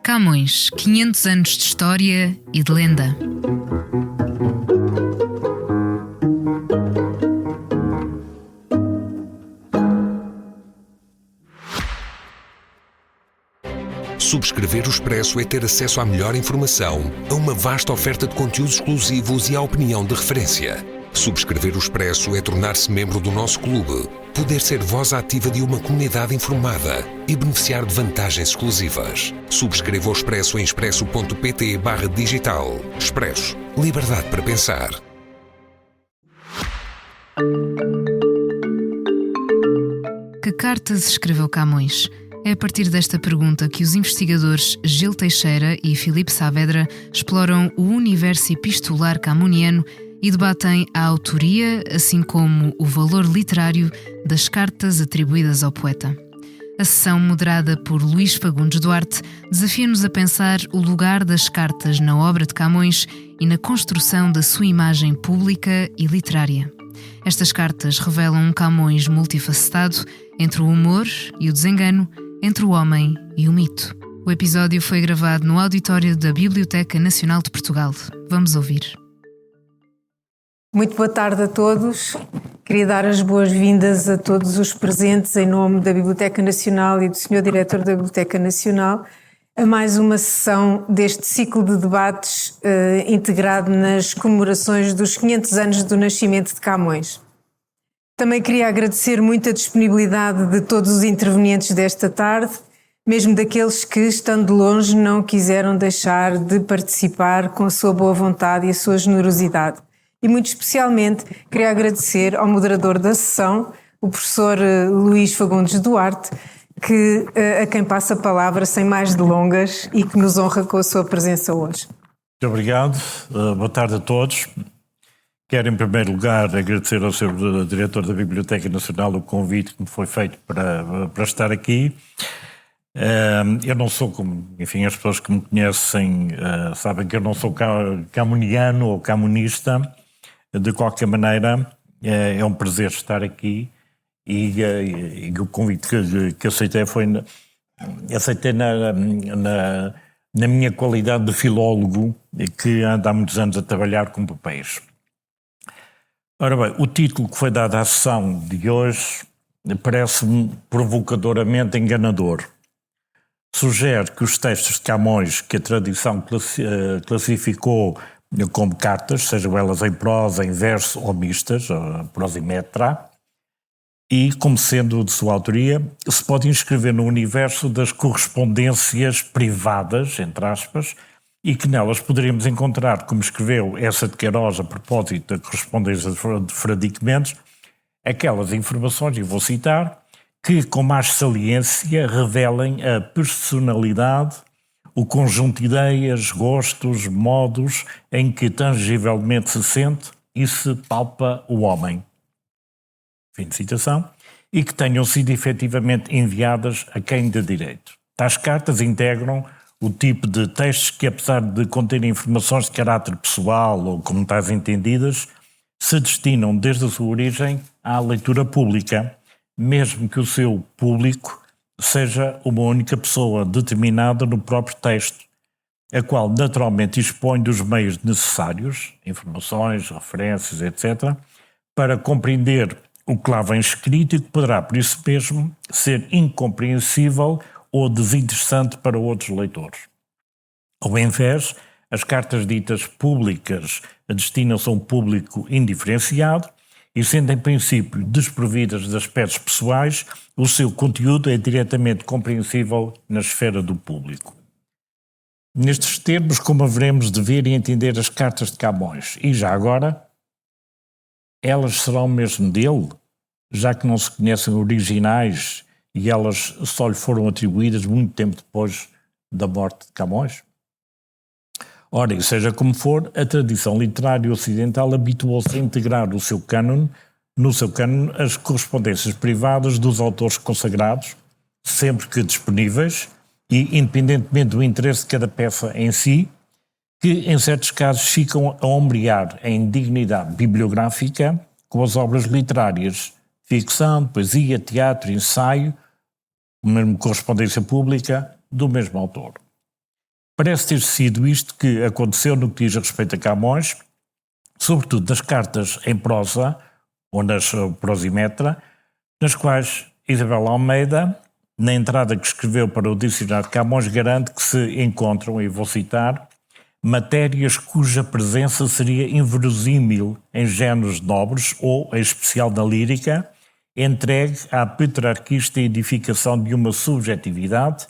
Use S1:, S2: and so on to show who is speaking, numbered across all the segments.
S1: Camões, 500 anos de história e de lenda.
S2: Subscrever o Expresso é ter acesso à melhor informação, a uma vasta oferta de conteúdos exclusivos e à opinião de referência. Subscrever o Expresso é tornar-se membro do nosso clube, poder ser voz ativa de uma comunidade informada e beneficiar de vantagens exclusivas. Subscreva o Expresso em expresso.pt/digital. Expresso. Liberdade para pensar.
S1: Que cartas escreveu Camões? É a partir desta pergunta que os investigadores Gil Teixeira e Filipe Saavedra exploram o universo epistolar camoniano e debatem a autoria, assim como o valor literário das cartas atribuídas ao poeta. A sessão, moderada por Luís Fagundes Duarte, desafia-nos a pensar o lugar das cartas na obra de Camões e na construção da sua imagem pública e literária. Estas cartas revelam um Camões multifacetado, entre o humor e o desengano, entre o homem e o mito. O episódio foi gravado no auditório da Biblioteca Nacional de Portugal. Vamos ouvir.
S3: Muito boa tarde a todos. Queria dar as boas-vindas a todos os presentes em nome da Biblioteca Nacional e do Sr. Diretor da Biblioteca Nacional a mais uma sessão deste ciclo de debates integrado nas comemorações dos 500 anos do nascimento de Camões. Também queria agradecer muito a disponibilidade de todos os intervenientes desta tarde, mesmo daqueles que, estando longe, não quiseram deixar de participar com a sua boa vontade e a sua generosidade. E muito especialmente queria agradecer ao moderador da sessão, o professor Luís Fagundes Duarte, a quem passo a palavra sem mais delongas e que nos honra com a sua presença hoje.
S4: Muito obrigado. Boa tarde a todos. Quero, em primeiro lugar, agradecer ao Sr. Diretor da Biblioteca Nacional o convite que me foi feito para estar aqui. Eu não sou, como, enfim, as pessoas que me conhecem sabem que eu não sou camoniano ou camonista. De qualquer maneira, é um prazer estar aqui e o convite que aceitei aceitei na minha qualidade de filólogo, que anda há muitos anos a trabalhar com papéis. Ora bem, o título que foi dado à sessão de hoje parece-me provocadoramente enganador. Sugere que os textos de Camões que a tradição classificou como cartas, sejam elas em prosa, em verso ou mistas, prosimetra, e, como sendo de sua autoria, se pode inscrever no universo das correspondências privadas, entre aspas, e que nelas poderíamos encontrar, como escreveu Eça de Queiroz a propósito da correspondência de Fradique Mendes, aquelas informações, e vou citar, que com mais saliência revelem a personalidade, o conjunto de ideias, gostos, modos em que tangivelmente se sente e se palpa o homem. Fim de citação. E que tenham sido efetivamente enviadas a quem de direito. Tais cartas integram o tipo de textos que, apesar de conterem informações de caráter pessoal ou como tais entendidas, se destinam desde a sua origem à leitura pública, mesmo que o seu público seja uma única pessoa determinada no próprio texto, a qual naturalmente dispõe dos meios necessários, informações, referências, etc., para compreender o que lá vem escrito e que poderá, por isso mesmo, ser incompreensível ou desinteressante para outros leitores. Ao invés, as cartas ditas públicas destinam-se a um público indiferenciado e, sendo em princípio desprovidas de aspectos pessoais, o seu conteúdo é diretamente compreensível na esfera do público. Nestes termos, como haveremos de ver e entender as cartas de Camões? E já agora, elas serão mesmo dele, já que não se conhecem originais e elas só lhe foram atribuídas muito tempo depois da morte de Camões? Ora, e seja como for, a tradição literária ocidental habituou-se a integrar no seu cânon as correspondências privadas dos autores consagrados, sempre que disponíveis e independentemente do interesse de cada peça em si, que em certos casos ficam a ombrear a indignidade bibliográfica com as obras literárias, ficção, poesia, teatro, ensaio, mesmo correspondência pública, do mesmo autor. Parece ter sido isto que aconteceu no que diz respeito a Camões, sobretudo das cartas em prosa, ou nas prosimetra, nas quais Isabel Almeida, na entrada que escreveu para o dicionário de Camões, garante que se encontram, e vou citar, matérias cuja presença seria inverosímil em géneros nobres ou, em especial na lírica, entregue à petrarquista edificação de uma subjetividade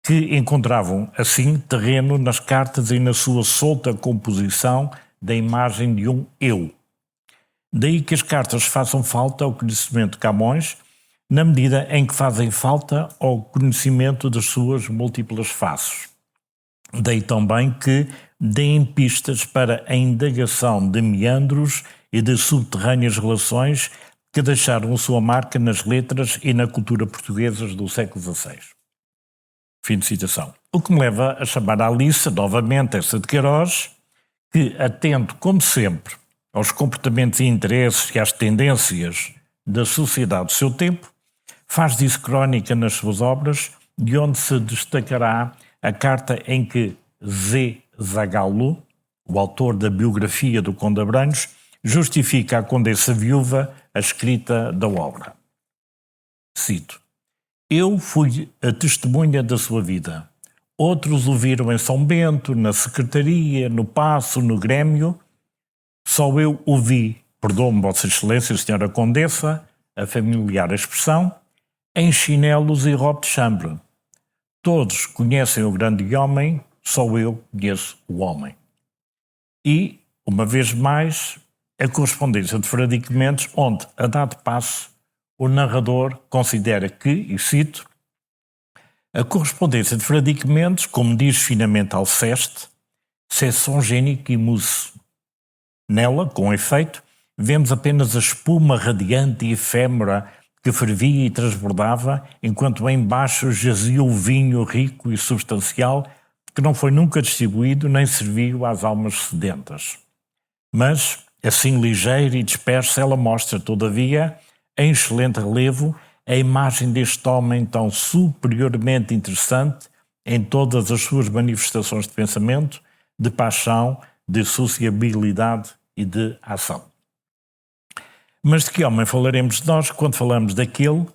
S4: que encontravam, assim, terreno nas cartas e na sua solta composição da imagem de um eu. Daí que as cartas façam falta ao conhecimento de Camões, na medida em que fazem falta ao conhecimento das suas múltiplas faces. Daí também que deem pistas para a indagação de meandros e de subterrâneas relações que deixaram a sua marca nas letras e na cultura portuguesas do século XVI. Fim de citação. O que me leva a chamar à lista, novamente, essa de Queiroz, que, atento, como sempre, aos comportamentos e interesses e às tendências da sociedade do seu tempo, faz disso crónica nas suas obras, de onde se destacará a carta em que Zé Zagallo, o autor da biografia do Conde Abranhos, justifica à condessa viúva a escrita da obra. Cito: "Eu fui a testemunha da sua vida. Outros o viram em São Bento, na secretaria, no Paço, no Grêmio. Só eu o vi, perdoe-me Vossa Excelência, Senhora Condessa, a familiar expressão, em chinelos e robe de chambre. Todos conhecem o grande homem, só eu conheço o homem." E, uma vez mais, a correspondência de Frederico Mendes, onde, a dado passo, o narrador considera que, e cito, "a correspondência de Frederico Mendes, como diz finamente Alceste, c'est son génie qui mousse. Nela, com efeito, vemos apenas a espuma radiante e efêmera que fervia e transbordava, enquanto embaixo jazia o vinho rico e substancial que não foi nunca distribuído nem serviu às almas sedentas. Mas, assim ligeira e dispersa, ela mostra, todavia, em excelente relevo, a imagem deste homem tão superiormente interessante em todas as suas manifestações de pensamento, de paixão, de sociabilidade e de ação." Mas de que homem falaremos nós quando falamos daquele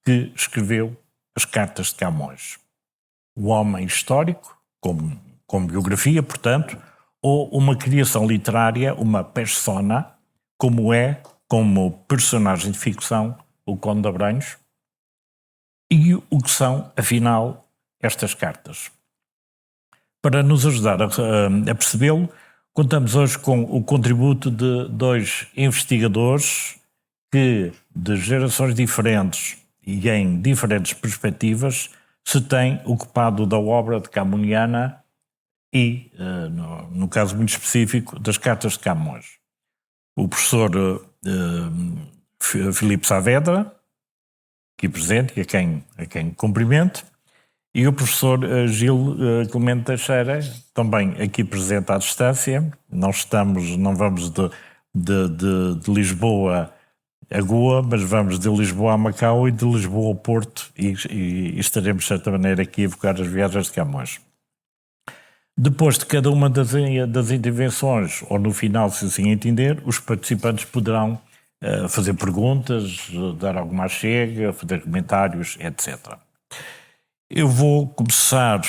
S4: que escreveu as cartas de Camões? O homem histórico, como biografia, portanto, ou uma criação literária, uma persona, como personagem de ficção, o Conde de Abranhos? E o que são, afinal, estas cartas? Para nos ajudar a percebê-lo, contamos hoje com o contributo de dois investigadores que, de gerações diferentes e em diferentes perspectivas, se têm ocupado da obra de Camoniana e, no caso muito específico, das cartas de Camões. O professor Filipe Saavedra, aqui presente, e a quem cumprimento, e o professor Gil Clemente Teixeira, também aqui presente à distância. Não vamos de Lisboa a Goa, mas vamos de Lisboa a Macau e de Lisboa ao Porto, e estaremos, de certa maneira, aqui a evocar as viagens de Camões. Depois de cada uma das intervenções, ou no final, se assim entender, os participantes poderão fazer perguntas, dar alguma chega, fazer comentários, etc. Eu vou começar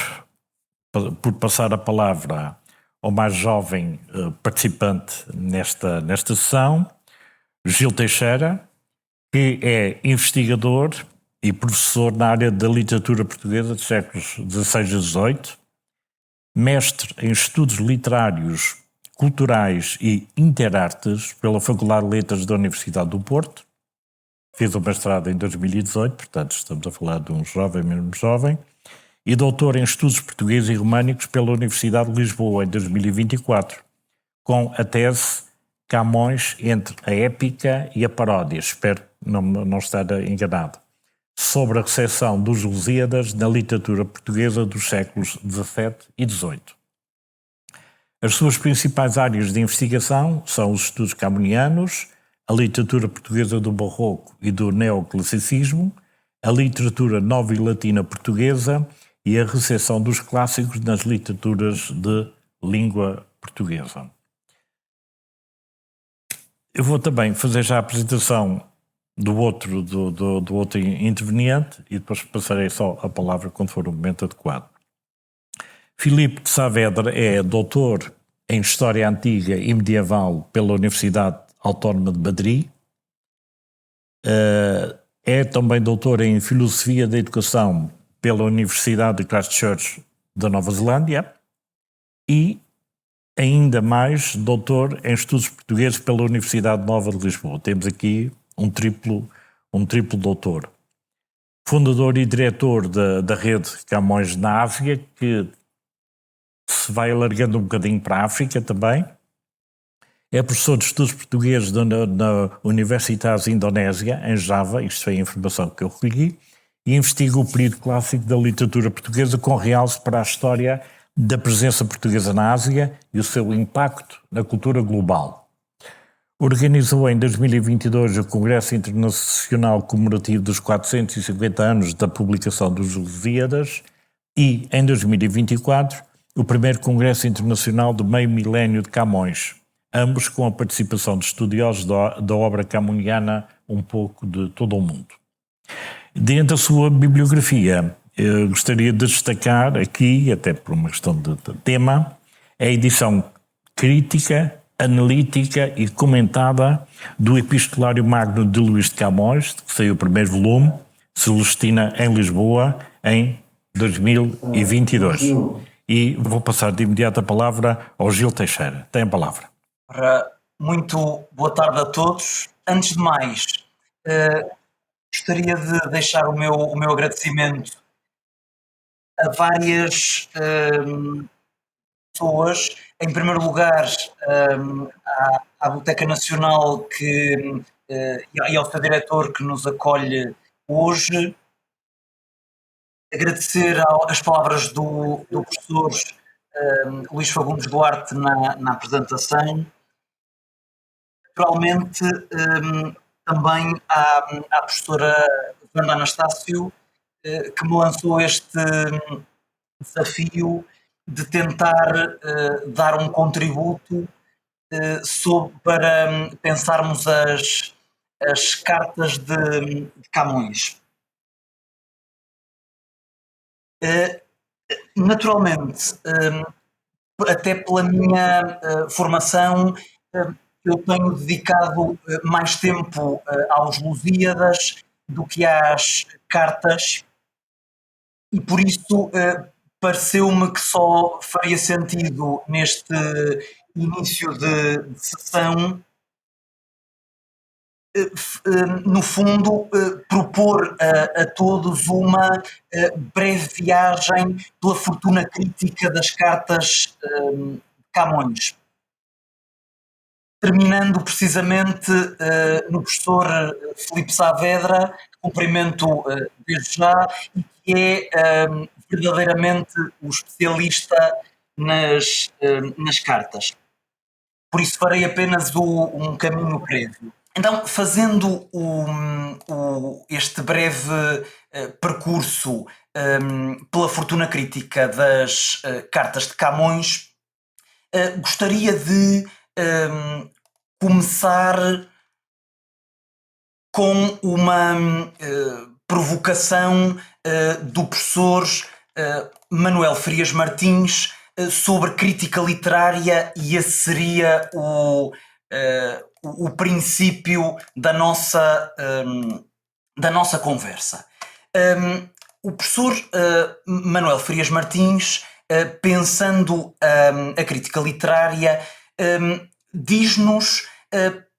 S4: por passar a palavra ao mais jovem participante nesta sessão, Gil Teixeira, que é investigador e professor na área da literatura portuguesa dos séculos XVI e XVIII, mestre em estudos literários, culturais e interartes pela Faculdade de Letras da Universidade do Porto. Fez o mestrado em 2018, portanto estamos a falar de um jovem, mesmo jovem, e doutor em estudos portugueses e românicos pela Universidade de Lisboa em 2024, com a tese Camões entre a épica e a paródia, espero não estar enganado, sobre a recepção dos Lusíadas na literatura portuguesa dos séculos XVII e XVIII. As suas principais áreas de investigação são os estudos camunianos, a literatura portuguesa do Barroco e do Neoclassicismo, a literatura nova e latina portuguesa e a recepção dos clássicos nas literaturas de língua portuguesa. Eu vou também fazer já a apresentação do outro interveniente e depois passarei só a palavra quando for o momento adequado. Filipe de Saavedra é doutor em História Antiga e Medieval pela Universidade Autónoma de Madrid. É também doutor em Filosofia da Educação pela Universidade de Christchurch da Nova Zelândia e ainda mais doutor em Estudos Portugueses pela Universidade Nova de Lisboa. Temos aqui um triplo doutor. Fundador e diretor da rede Camões na Ásia, que se vai alargando um bocadinho para a África também. É professor de Estudos Portugueses na Universitas Indonésia, em Java, isto foi a informação que eu recolhi, e investiga o período clássico da literatura portuguesa com realce para a história da presença portuguesa na Ásia e o seu impacto na cultura global. Organizou em 2022 o Congresso Internacional Comemorativo dos 450 anos da publicação dos Lusíadas e, em 2024, o primeiro Congresso Internacional do Meio Milénio de Camões, ambos com a participação de estudiosos da obra camuniana um pouco de todo o mundo. Dentro da sua bibliografia, eu gostaria de destacar aqui, até por uma questão de tema, a edição crítica, analítica e comentada do Epistolário Magno de Luís de Camões, que saiu o primeiro volume, Celestina em Lisboa, em 2022. E vou passar de imediato a palavra ao Gil Teixeira. Tem a palavra.
S5: Muito boa tarde a todos. Antes de mais, gostaria de deixar o meu agradecimento a várias pessoas. Em primeiro lugar, à Biblioteca Nacional e ao seu diretor que nos acolhe hoje. Agradecer as palavras do professor Luís Fagundes Duarte na apresentação. Naturalmente, também à professora Wanda Anastácio, que me lançou este desafio de tentar dar um contributo para pensarmos as cartas de Camões. Naturalmente, até pela minha formação, eu tenho dedicado mais tempo aos Lusíadas do que às cartas, e por isso pareceu-me que só faria sentido neste início de sessão, no fundo, propor a todos uma breve viagem pela fortuna crítica das cartas de Camões. Terminando precisamente no professor Filipe Saavedra, que cumprimento desde já, e que é verdadeiramente o especialista nas cartas. Por isso farei apenas um caminho prévio. Então, fazendo este breve percurso pela fortuna crítica das cartas de Camões, gostaria de começar com uma provocação do professor Manuel Frias Martins sobre crítica literária, e esse seria o princípio da nossa conversa. O professor Manuel Frias Martins, pensando a crítica literária, diz-nos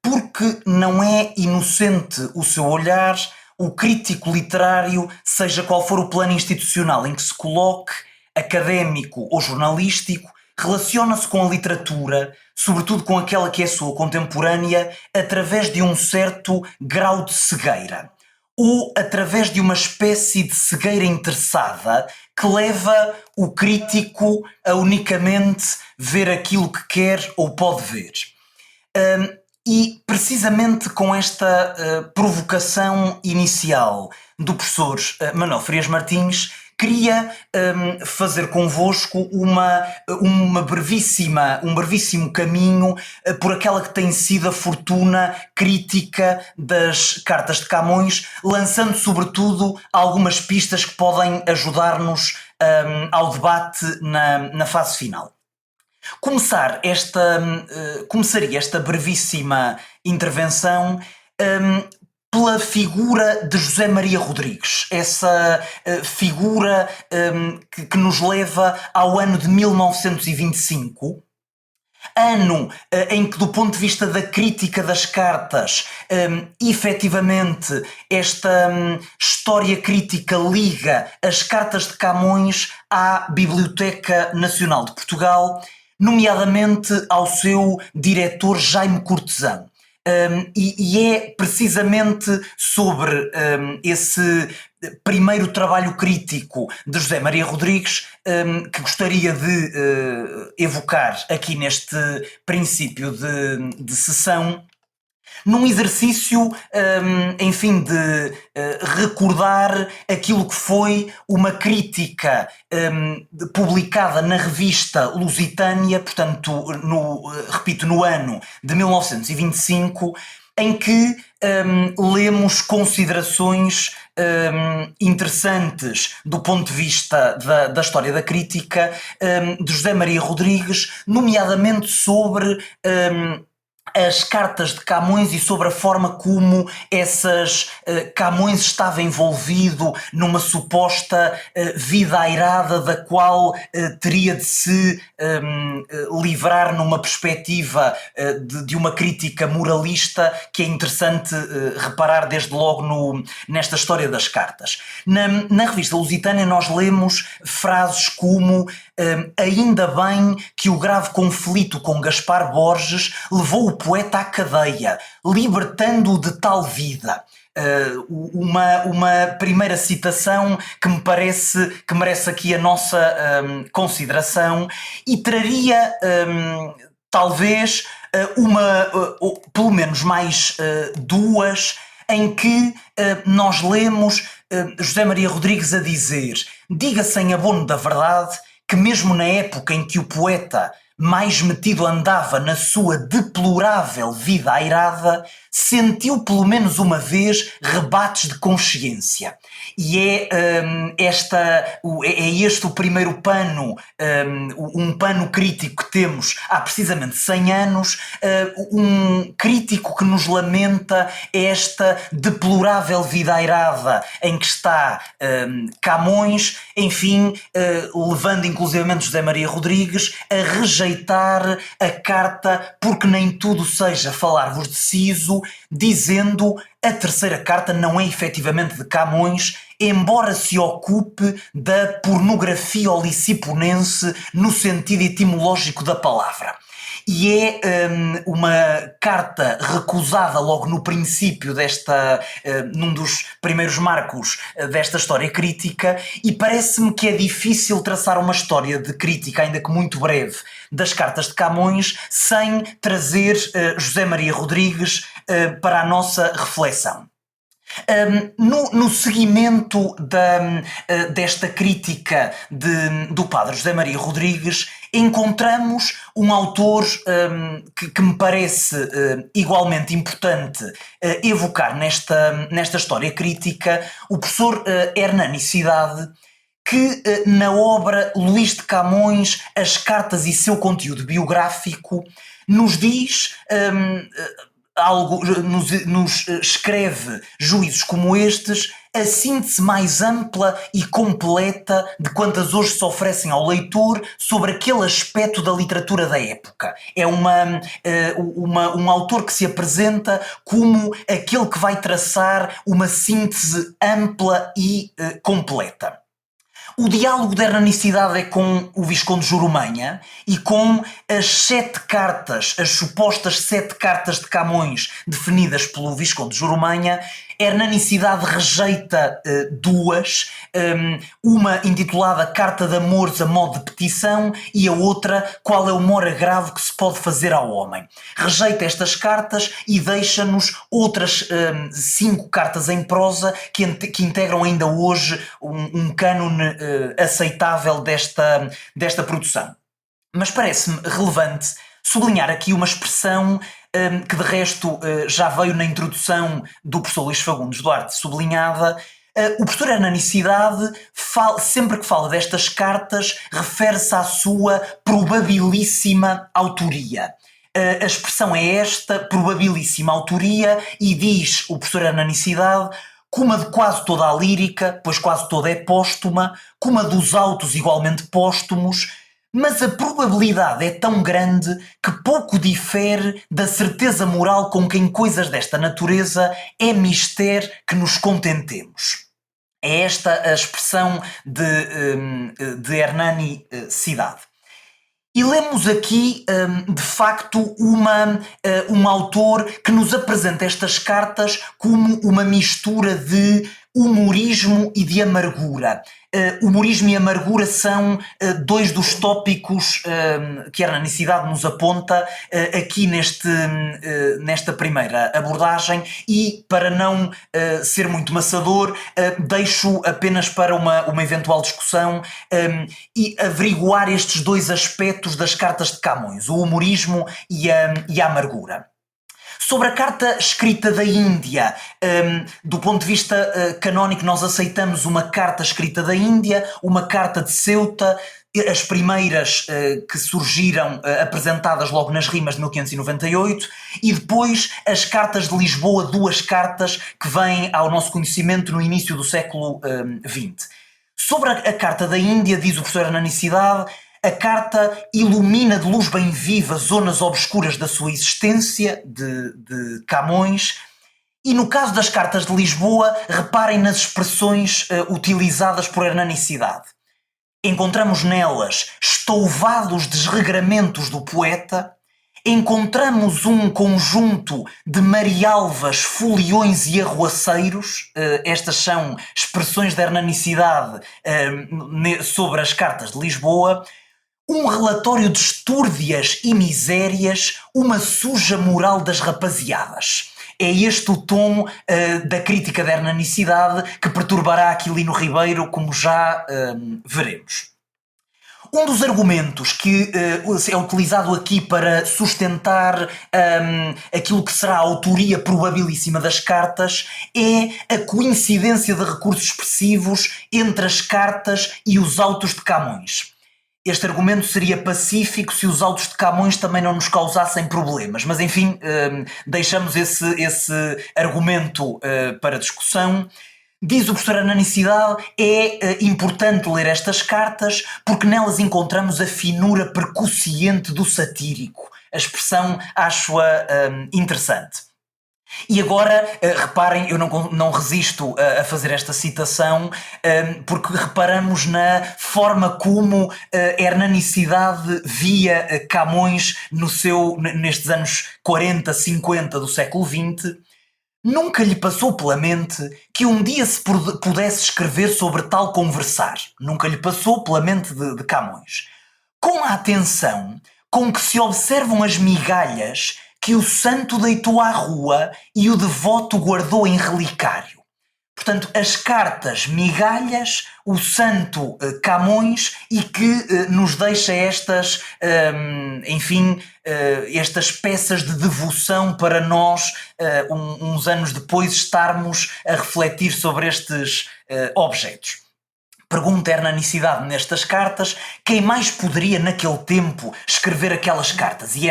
S5: porque não é inocente o seu olhar, o crítico literário, seja qual for o plano institucional em que se coloque, académico ou jornalístico, relaciona-se com a literatura, sobretudo com aquela que é sua contemporânea, através de um certo grau de cegueira. ou através de uma espécie de cegueira interessada que leva o crítico a unicamente ver aquilo que quer ou pode ver. E precisamente com esta provocação inicial do professor Manuel Frias Martins, queria fazer convosco um brevíssimo caminho por aquela que tem sido a fortuna crítica das cartas de Camões, lançando sobretudo algumas pistas que podem ajudar-nos ao debate na fase final. Começaria esta brevíssima intervenção pela figura de José Maria Rodrigues, essa figura que nos leva ao ano de 1925, ano em que, do ponto de vista da crítica das cartas, efetivamente esta história crítica liga as cartas de Camões à Biblioteca Nacional de Portugal, nomeadamente ao seu diretor Jaime Cortesão. E é precisamente sobre esse primeiro trabalho crítico de José Maria Rodrigues que gostaria de evocar aqui neste princípio de sessão, num exercício, enfim, de recordar aquilo que foi uma crítica publicada na revista Lusitânia, portanto, no ano de 1925, em que lemos considerações interessantes do ponto de vista da história da crítica de José Maria Rodrigues, nomeadamente sobre as cartas de Camões e sobre a forma como Camões estava envolvido numa suposta vida airada da qual teria de se livrar numa perspectiva de uma crítica moralista que é interessante reparar desde logo nesta história das cartas. Na revista Lusitânia nós lemos frases como ainda bem que o grave conflito com Gaspar Borges levou o poeta à cadeia, libertando-o de tal vida. Uma primeira citação que me parece que merece aqui a nossa consideração e traria talvez pelo menos mais duas, em que nós lemos José Maria Rodrigues a dizer: diga-se em abono da verdade que mesmo na época em que o poeta mais metido andava na sua deplorável vida airada, sentiu pelo menos uma vez rebates de consciência. E é este o primeiro pano, um pano crítico que temos há precisamente 100 anos, um crítico que nos lamenta esta deplorável vida airada em que está Camões, enfim, levando inclusivamente José Maria Rodrigues a rejeitar a carta porque nem tudo seja falar-vos de siso, dizendo a terceira carta não é efetivamente de Camões, embora se ocupe da pornografia oliciponense no sentido etimológico da palavra. E é uma carta recusada logo no princípio num dos primeiros marcos desta história crítica, e parece-me que é difícil traçar uma história de crítica, ainda que muito breve, das cartas de Camões, sem trazer José Maria Rodrigues para a nossa reflexão. No seguimento desta crítica do padre José Maria Rodrigues, encontramos um autor que me parece igualmente importante evocar nesta história crítica, o professor Hernani Cidade, que na obra Luís de Camões, As Cartas e seu conteúdo biográfico, nos diz nos escreve juízos como estes, a síntese mais ampla e completa de quantas hoje se oferecem ao leitor sobre aquele aspecto da literatura da época. É um autor que se apresenta como aquele que vai traçar uma síntese ampla e completa. O diálogo da hernanicidade é com o Visconde de Jurumanha e com as 7 cartas, as supostas 7 cartas de Camões definidas pelo Visconde de Jurumanha. A hernanicidade rejeita 2, uma intitulada Carta de Amores a modo de petição e a outra Qual é o maior agravo que se pode fazer ao homem. Rejeita estas cartas e deixa-nos outras 5 cartas em prosa que integram ainda hoje um cânone aceitável desta produção. Mas parece-me relevante sublinhar aqui uma expressão que de resto já veio na introdução do professor Luís Fagundes Duarte sublinhada. O professor Hernanicidade, sempre que fala destas cartas, refere-se à sua probabilíssima autoria. A expressão é esta, probabilíssima autoria, e diz o professor Hernanicidade, como a de quase toda a lírica, pois quase toda é póstuma, como a dos autos igualmente póstumos, mas a probabilidade é tão grande que pouco difere da certeza moral com que em coisas desta natureza é mister que nos contentemos. É esta a expressão de Hernanicidade. E lemos aqui, de facto, um autor que nos apresenta estas cartas como uma mistura de humorismo e de amargura. Humorismo e amargura são 2 dos tópicos que a Hernanicidade nos aponta aqui nesta primeira abordagem, e para não ser muito maçador, deixo apenas para uma eventual discussão e averiguar estes 2 aspectos das cartas de Camões, o humorismo e a amargura. Sobre a carta escrita da Índia, do ponto de vista canónico, nós aceitamos uma carta escrita da Índia, uma carta de Ceuta, as primeiras que surgiram apresentadas logo nas rimas de 1598, e depois as cartas de Lisboa, 2 cartas que vêm ao nosso conhecimento no início do século XX. Sobre a carta da Índia, diz o professor Hernanicidade, a carta ilumina de luz bem viva zonas obscuras da sua existência, de Camões, e no caso das cartas de Lisboa, reparem nas expressões utilizadas por Hernanicidade. Encontramos nelas estouvados desregramentos do poeta, encontramos um conjunto de marialvas, foliões e arruaceiros, estas são expressões da Hernanicidade sobre as cartas de Lisboa, um relatório de estúrdias e misérias, uma suja moral das rapaziadas. É este o tom da crítica da Hernanicidade que perturbará Aquilino Ribeiro, como já veremos. Um dos argumentos que é utilizado aqui para sustentar aquilo que será a autoria probabilíssima das cartas é a coincidência de recursos expressivos entre as cartas e os autos de Camões. Este argumento seria pacífico se os autos de Camões também não nos causassem problemas, mas enfim, deixamos esse argumento para discussão. Diz o professor Hernanicidade, é importante ler estas cartas porque nelas encontramos a finura percussiente do satírico. A expressão acho-a interessante. E agora, reparem, eu não resisto a fazer esta citação, porque reparamos na forma como a Hernanicidade via Camões nestes anos 40, 50 do século XX. Nunca lhe passou pela mente que um dia se pudesse escrever sobre tal conversar. Nunca lhe passou pela mente de Camões. Com a atenção com que se observam as migalhas que o santo deitou à rua e o devoto guardou em relicário. Portanto, as cartas migalhas, o santo Camões, e que nos deixa estas peças de devoção para nós, uns anos depois, estarmos a refletir sobre estes objetos. Pergunta a Hernanicidade nestas cartas quem mais poderia naquele tempo escrever aquelas cartas, e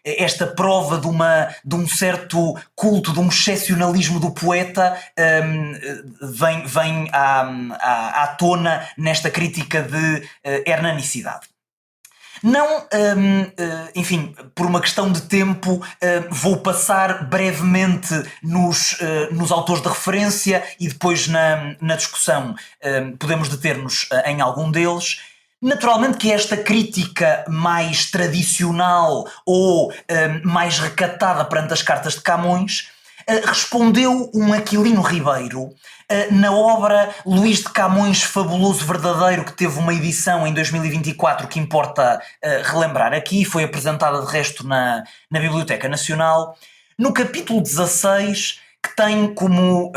S5: esta prova de um certo culto, de um excepcionalismo do poeta vem à tona nesta crítica de Hernanicidade. Não, enfim, por uma questão de tempo, vou passar brevemente nos autores de referência e depois na discussão podemos deter-nos em algum deles. Naturalmente que esta crítica mais tradicional ou mais recatada perante as cartas de Camões respondeu um Aquilino Ribeiro na obra Luís de Camões Fabuloso Verdadeiro, que teve uma edição em 2024 que importa relembrar aqui, foi apresentada de resto na Biblioteca Nacional, no capítulo 16, que tem como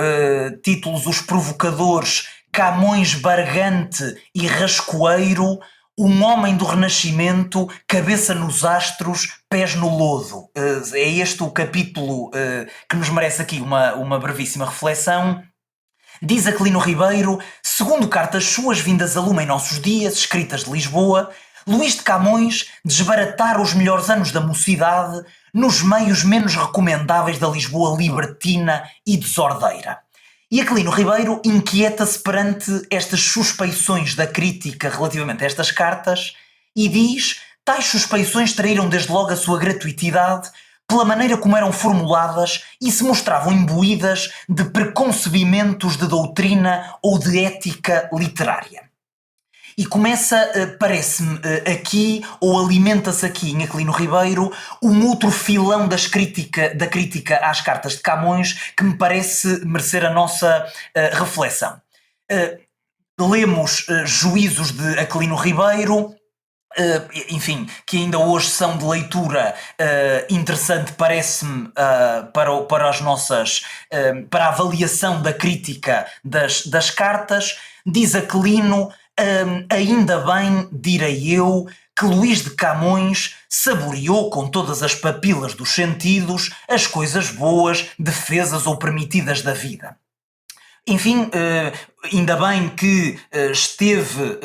S5: títulos os provocadores Camões Bargante e Rascoeiro, um homem do Renascimento, cabeça nos astros, pés no lodo. É este o capítulo que nos merece aqui uma brevíssima reflexão. Diz Aquilino Ribeiro, segundo cartas suas vindas a lume em nossos dias, escritas de Lisboa, Luís de Camões desbaratara os melhores anos da mocidade nos meios menos recomendáveis da Lisboa libertina e desordeira. E Aquilino Ribeiro inquieta-se perante estas suspeições da crítica relativamente a estas cartas e diz: tais suspeições traíram desde logo a sua gratuitidade pela maneira como eram formuladas e se mostravam imbuídas de preconcebimentos de doutrina ou de ética literária. E começa, parece-me, aqui, ou alimenta-se aqui em Aquilino Ribeiro, um outro filão da crítica às cartas de Camões que me parece merecer a nossa reflexão. Lemos juízos de Aquilino Ribeiro, enfim, que ainda hoje são de leitura interessante, parece-me, para as nossas, para a avaliação da crítica das cartas. Diz Aquilino: ainda bem, direi eu, que Luís de Camões saboreou com todas as papilas dos sentidos as coisas boas, defesas ou permitidas da vida. Enfim, ainda bem que esteve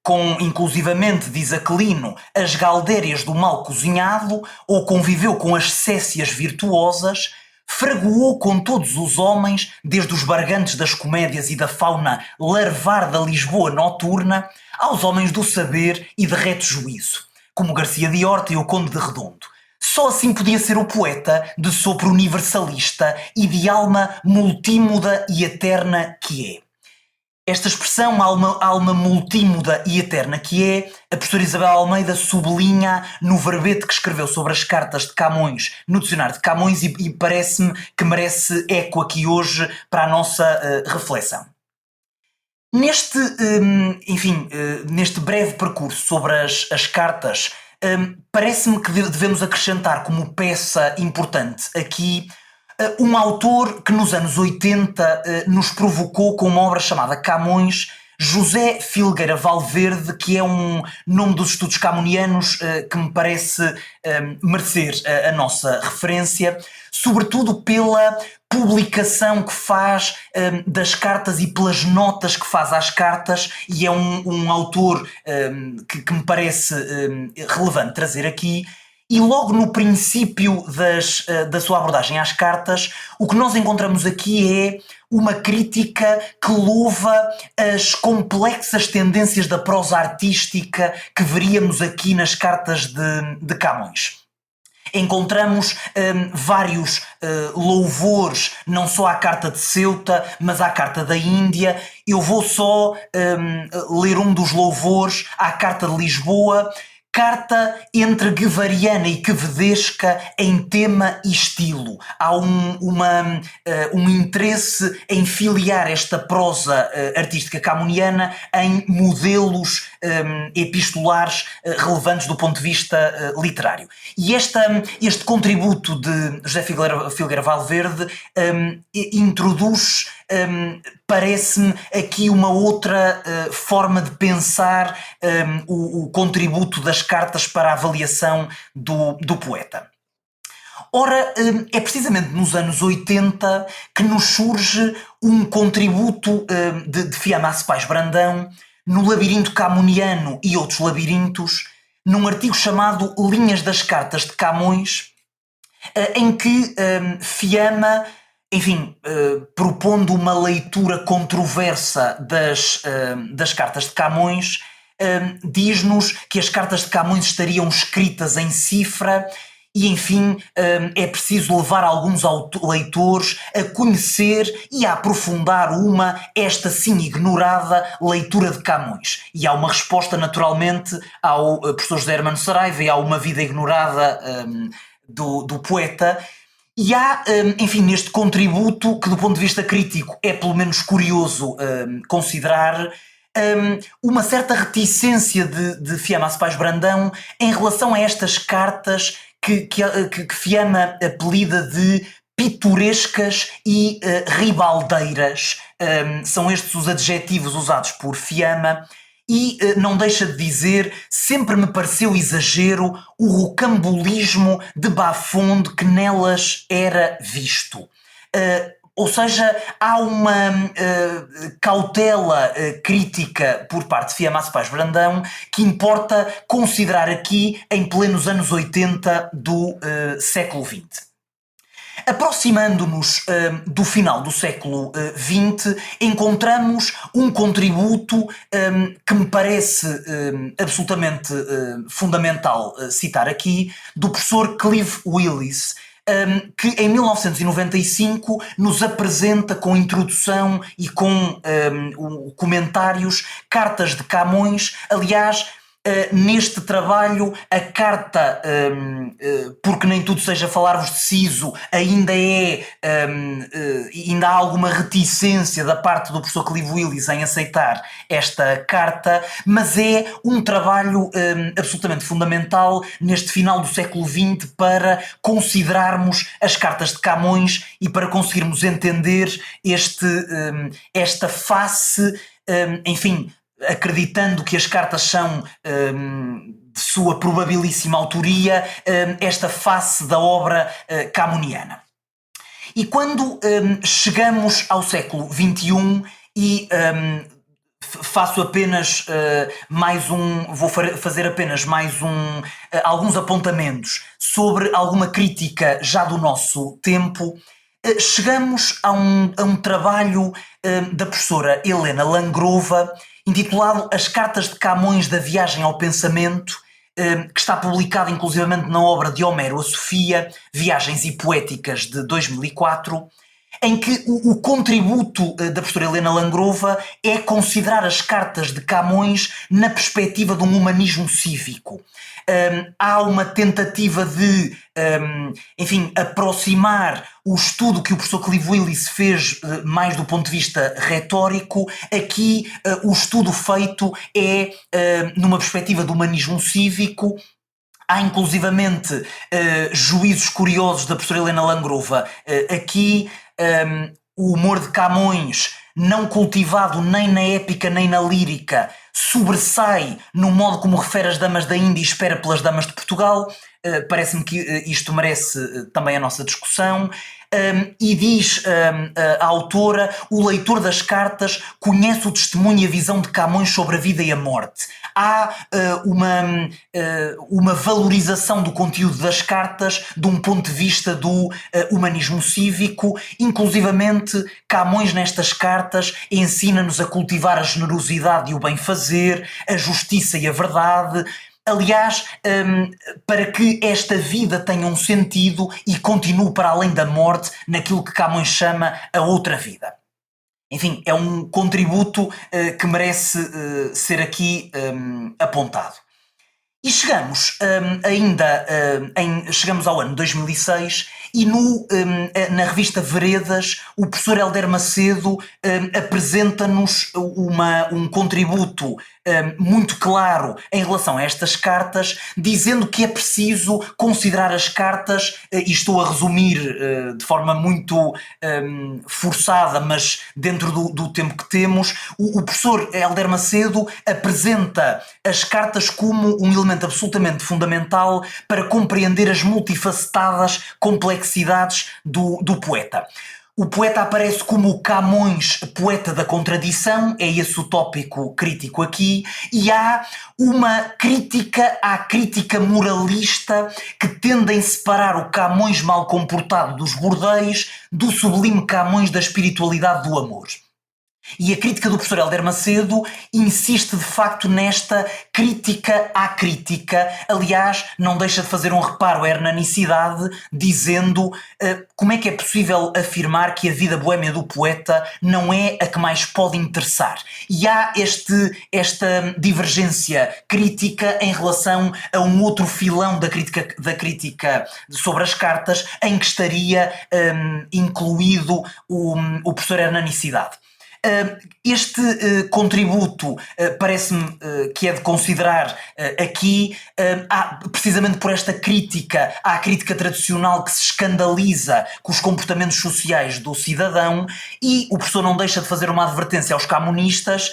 S5: com, inclusivamente, diz Aquilino, as galdérias do mal cozinhado, ou conviveu com as cécias virtuosas, fragoou com todos os homens, desde os bargantes das comédias e da fauna larvar da Lisboa noturna, aos homens do saber e de reto juízo, como Garcia de Horta e o Conde de Redondo. Só assim podia ser o poeta de sopro universalista e de alma multímoda e eterna que é. Esta expressão, alma multímoda e eterna que é, a professora Isabel Almeida sublinha no verbete que escreveu sobre as cartas de Camões no dicionário de Camões e parece-me que merece eco aqui hoje para a nossa reflexão. Neste breve percurso sobre as cartas, parece-me que devemos acrescentar como peça importante aqui um autor que nos anos 80 nos provocou com uma obra chamada Camões, José Filgueira Valverde, que é um nome dos estudos camonianos que me parece merecer a nossa referência, sobretudo pela publicação que faz das cartas e pelas notas que faz às cartas, e é um autor que me parece relevante trazer aqui. E logo no princípio da sua abordagem às cartas, o que nós encontramos aqui é uma crítica que louva as complexas tendências da prosa artística que veríamos aqui nas cartas de Camões. Encontramos vários louvores, não só à carta de Ceuta, mas à carta da Índia. Eu vou só ler um dos louvores à carta de Lisboa, carta entre guevariana e quevedesca em tema e estilo. Há um interesse em filiar esta prosa artística camoniana em modelos epistolares relevantes do ponto de vista literário. E este contributo de José Filgueira Valverde introduz, parece-me, aqui uma outra forma de pensar o contributo das cartas para a avaliação do poeta. Ora, é precisamente nos anos 80 que nos surge um contributo de Fiamma Pais Brandão no Labirinto Camoniano e outros labirintos, num artigo chamado Linhas das Cartas de Camões, em que Fiamma, enfim, propondo uma leitura controversa das cartas de Camões, diz-nos que as cartas de Camões estariam escritas em cifra e, enfim, é preciso levar alguns leitores a conhecer e a aprofundar esta sim ignorada leitura de Camões. E há uma resposta, naturalmente, ao professor José Hermano Saraiva e há uma vida ignorada do poeta. E há, enfim, neste contributo, que do ponto de vista crítico é pelo menos curioso considerar, uma certa reticência de Fiamma Cepais Brandão em relação a estas cartas que Fiamma apelida de pitorescas e ribaldeiras. São estes os adjetivos usados por Fiamma. E não deixa de dizer: sempre me pareceu exagero o rocambolismo de bas-fond que nelas era visto. Ou seja, há uma cautela crítica por parte de Fiamma Cepais Brandão que importa considerar aqui em plenos anos 80 do século XX. Aproximando-nos do final do século XX, encontramos um contributo que me parece absolutamente fundamental citar aqui, do professor Clive Willis, que em 1995 nos apresenta com introdução e com comentários cartas de Camões. Aliás, neste trabalho, a carta, porque nem tudo seja falar-vos de Siso, ainda há alguma reticência da parte do professor Clive Willis em aceitar esta carta, mas é um trabalho absolutamente fundamental neste final do século XX para considerarmos as cartas de Camões e para conseguirmos entender esta face, enfim, acreditando que as cartas são de sua probabilíssima autoria, esta face da obra camoniana. E quando chegamos ao século XXI e faço apenas vou fazer apenas alguns apontamentos sobre alguma crítica já do nosso tempo, chegamos a um trabalho da professora Helena Langrova, intitulado As Cartas de Camões da Viagem ao Pensamento, que está publicado inclusivamente na obra de Homero, a Sofia, Viagens e Poéticas, de 2004, em que o contributo da professora Helena Langrova é considerar as cartas de Camões na perspectiva de um humanismo cívico. Há uma tentativa de, enfim, aproximar o estudo que o professor Clive Willis fez mais do ponto de vista retórico. Aqui o estudo feito é numa perspectiva do humanismo cívico. Há inclusivamente juízos curiosos da professora Helena Langrova aqui. O humor de Camões, não cultivado nem na épica nem na lírica, sobressai no modo como refere as damas da Índia e espera pelas damas de Portugal. Parece-me que isto merece também a nossa discussão. E diz a autora: o leitor das cartas conhece o testemunho e a visão de Camões sobre a vida e a morte. Há uma valorização do conteúdo das cartas de um ponto de vista do humanismo cívico. Inclusivamente, Camões nestas cartas ensina-nos a cultivar a generosidade e o bem-fazer, a justiça e a verdade. Aliás, para que esta vida tenha um sentido e continue para além da morte naquilo que Camões chama a outra vida. Enfim, é um contributo que merece ser aqui apontado. E chegamos chegamos ao ano 2006 e na revista Veredas o professor Helder Macedo apresenta-nos um contributo muito claro em relação a estas cartas, dizendo que é preciso considerar as cartas, e estou a resumir de forma muito forçada, mas dentro do tempo que temos. O professor Helder Macedo apresenta as cartas como um elemento absolutamente fundamental para compreender as multifacetadas complexidades do poeta. O poeta aparece como o Camões, poeta da contradição, é esse o tópico crítico aqui, e há uma crítica à crítica moralista que tende a separar o Camões mal comportado dos bordéis do sublime Camões da espiritualidade do amor. E a crítica do professor Hélder Macedo insiste de facto nesta crítica à crítica. Aliás, não deixa de fazer um reparo à hernanicidade, dizendo como é que é possível afirmar que a vida boémia do poeta não é a que mais pode interessar. E há esta divergência crítica em relação a um outro filão da crítica sobre as cartas, em que estaria incluído o professor hernanicidade. Este contributo parece-me que é de considerar aqui, precisamente por esta crítica à crítica tradicional que se escandaliza com os comportamentos sociais do cidadão, e o professor não deixa de fazer uma advertência aos camonistas.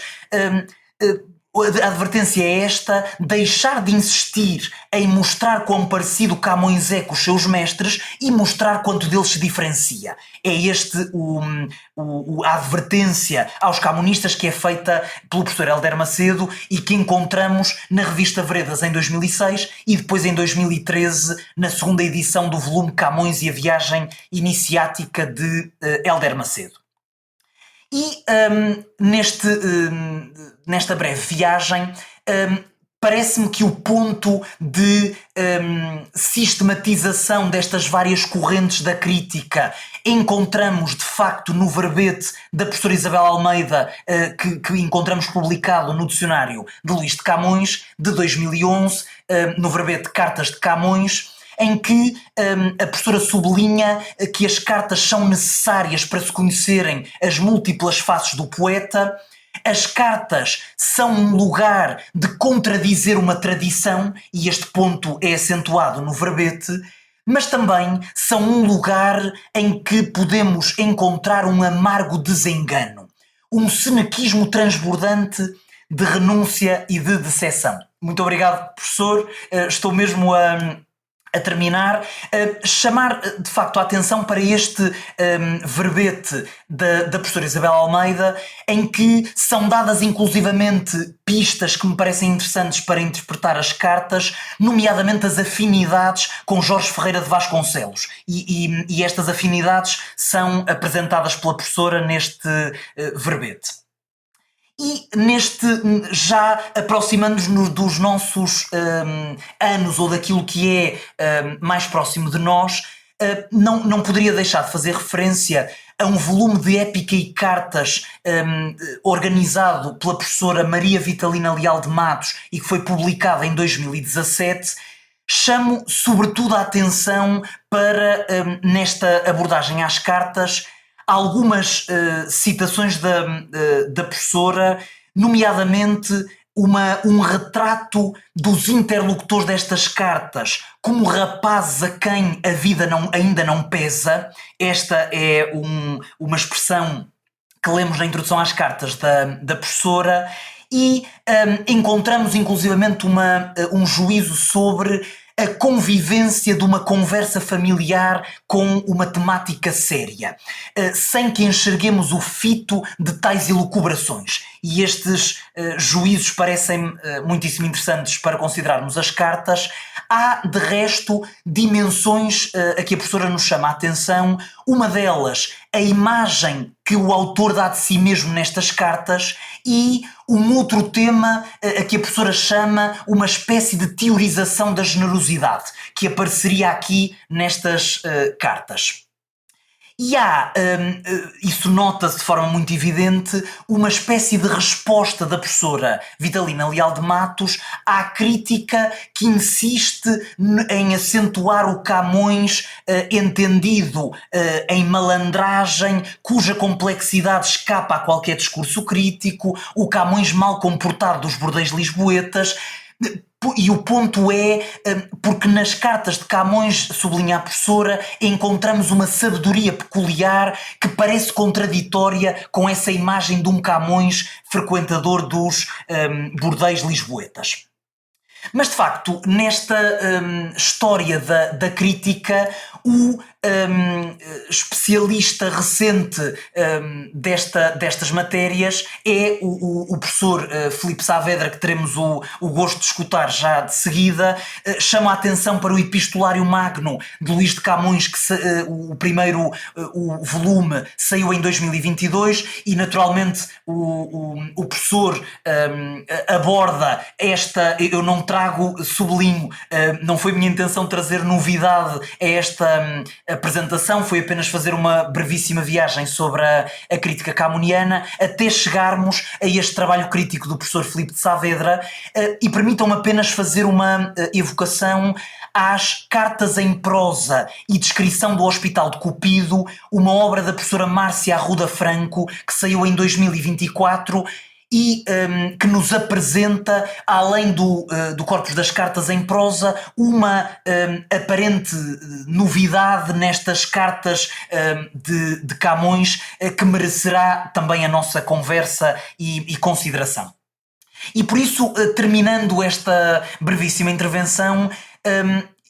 S5: A advertência é esta: deixar de insistir em mostrar quão parecido Camões é com os seus mestres e mostrar quanto deles se diferencia. É a advertência aos camonistas que é feita pelo professor Hélder Macedo e que encontramos na revista Veredas em 2006 e depois em 2013 na segunda edição do volume Camões e a Viagem Iniciática de Hélder Macedo. E nesta breve viagem, parece-me que o ponto de sistematização destas várias correntes da crítica encontramos de facto no verbete da professora Isabel Almeida, que encontramos publicado no dicionário de Luís de Camões, de 2011, no verbete Cartas de Camões, em que a professora sublinha que as cartas são necessárias para se conhecerem as múltiplas faces do poeta. As cartas são um lugar de contradizer uma tradição, e este ponto é acentuado no verbete, mas também são um lugar em que podemos encontrar um amargo desengano, um senequismo transbordante de renúncia e de decepção. Muito obrigado, professor. Estou mesmo a terminar, chamar de facto a atenção para este verbete da professora Isabel Almeida, em que são dadas inclusivamente pistas que me parecem interessantes para interpretar as cartas, nomeadamente as afinidades com Jorge Ferreira de Vasconcelos. E estas afinidades são apresentadas pela professora neste verbete. E já aproximando-nos dos nossos anos, ou daquilo que é mais próximo de nós, não poderia deixar de fazer referência a um volume de épica e cartas organizado pela professora Maria Vitalina Leal de Matos e que foi publicado em 2017. Chamo sobretudo a atenção para, nesta abordagem às cartas, algumas citações da professora, nomeadamente um retrato dos interlocutores destas cartas como rapazes a quem a vida ainda não pesa. Esta é uma expressão que lemos na introdução às cartas da professora, e encontramos inclusivamente um juízo sobre a convivência de uma conversa familiar com uma temática séria, sem que enxerguemos o fito de tais elucubrações. E estes juízos parecem muitíssimo interessantes para considerarmos as cartas. Há, de resto, dimensões a que a professora nos chama a atenção. Uma delas, a imagem que o autor dá de si mesmo nestas cartas, e um outro tema a que a professora chama uma espécie de teorização da generosidade, que apareceria aqui nestas cartas. E há, isso nota-se de forma muito evidente, uma espécie de resposta da professora Vitalina Leal de Matos à crítica que insiste em acentuar o Camões entendido em malandragem, cuja complexidade escapa a qualquer discurso crítico, o Camões mal comportado dos bordéis lisboetas. E o ponto é porque nas cartas de Camões, sublinha a professora, encontramos uma sabedoria peculiar que parece contraditória com essa imagem de um Camões frequentador dos bordéis lisboetas. Mas, de facto, nesta história da crítica, o especialista recente destas matérias é o professor Filipe Saavedra, que teremos o gosto de escutar já de seguida. Chama a atenção para o Epistolário Magno de Luís de Camões, que o primeiro o volume saiu em 2022, e naturalmente o professor aborda esta, eu não trago, sublinho, não foi minha intenção trazer novidade a esta apresentação, foi apenas fazer uma brevíssima viagem sobre a crítica camuniana até chegarmos a este trabalho crítico do professor Filipe de Saavedra, e permitam-me apenas fazer uma evocação às Cartas em Prosa e Descrição do Hospital de Cupido, uma obra da professora Márcia Arruda Franco, que saiu em 2024 e que nos apresenta, além do corpus das cartas em prosa, uma aparente novidade nestas cartas de Camões, que merecerá também a nossa conversa e consideração. E por isso, terminando esta brevíssima intervenção,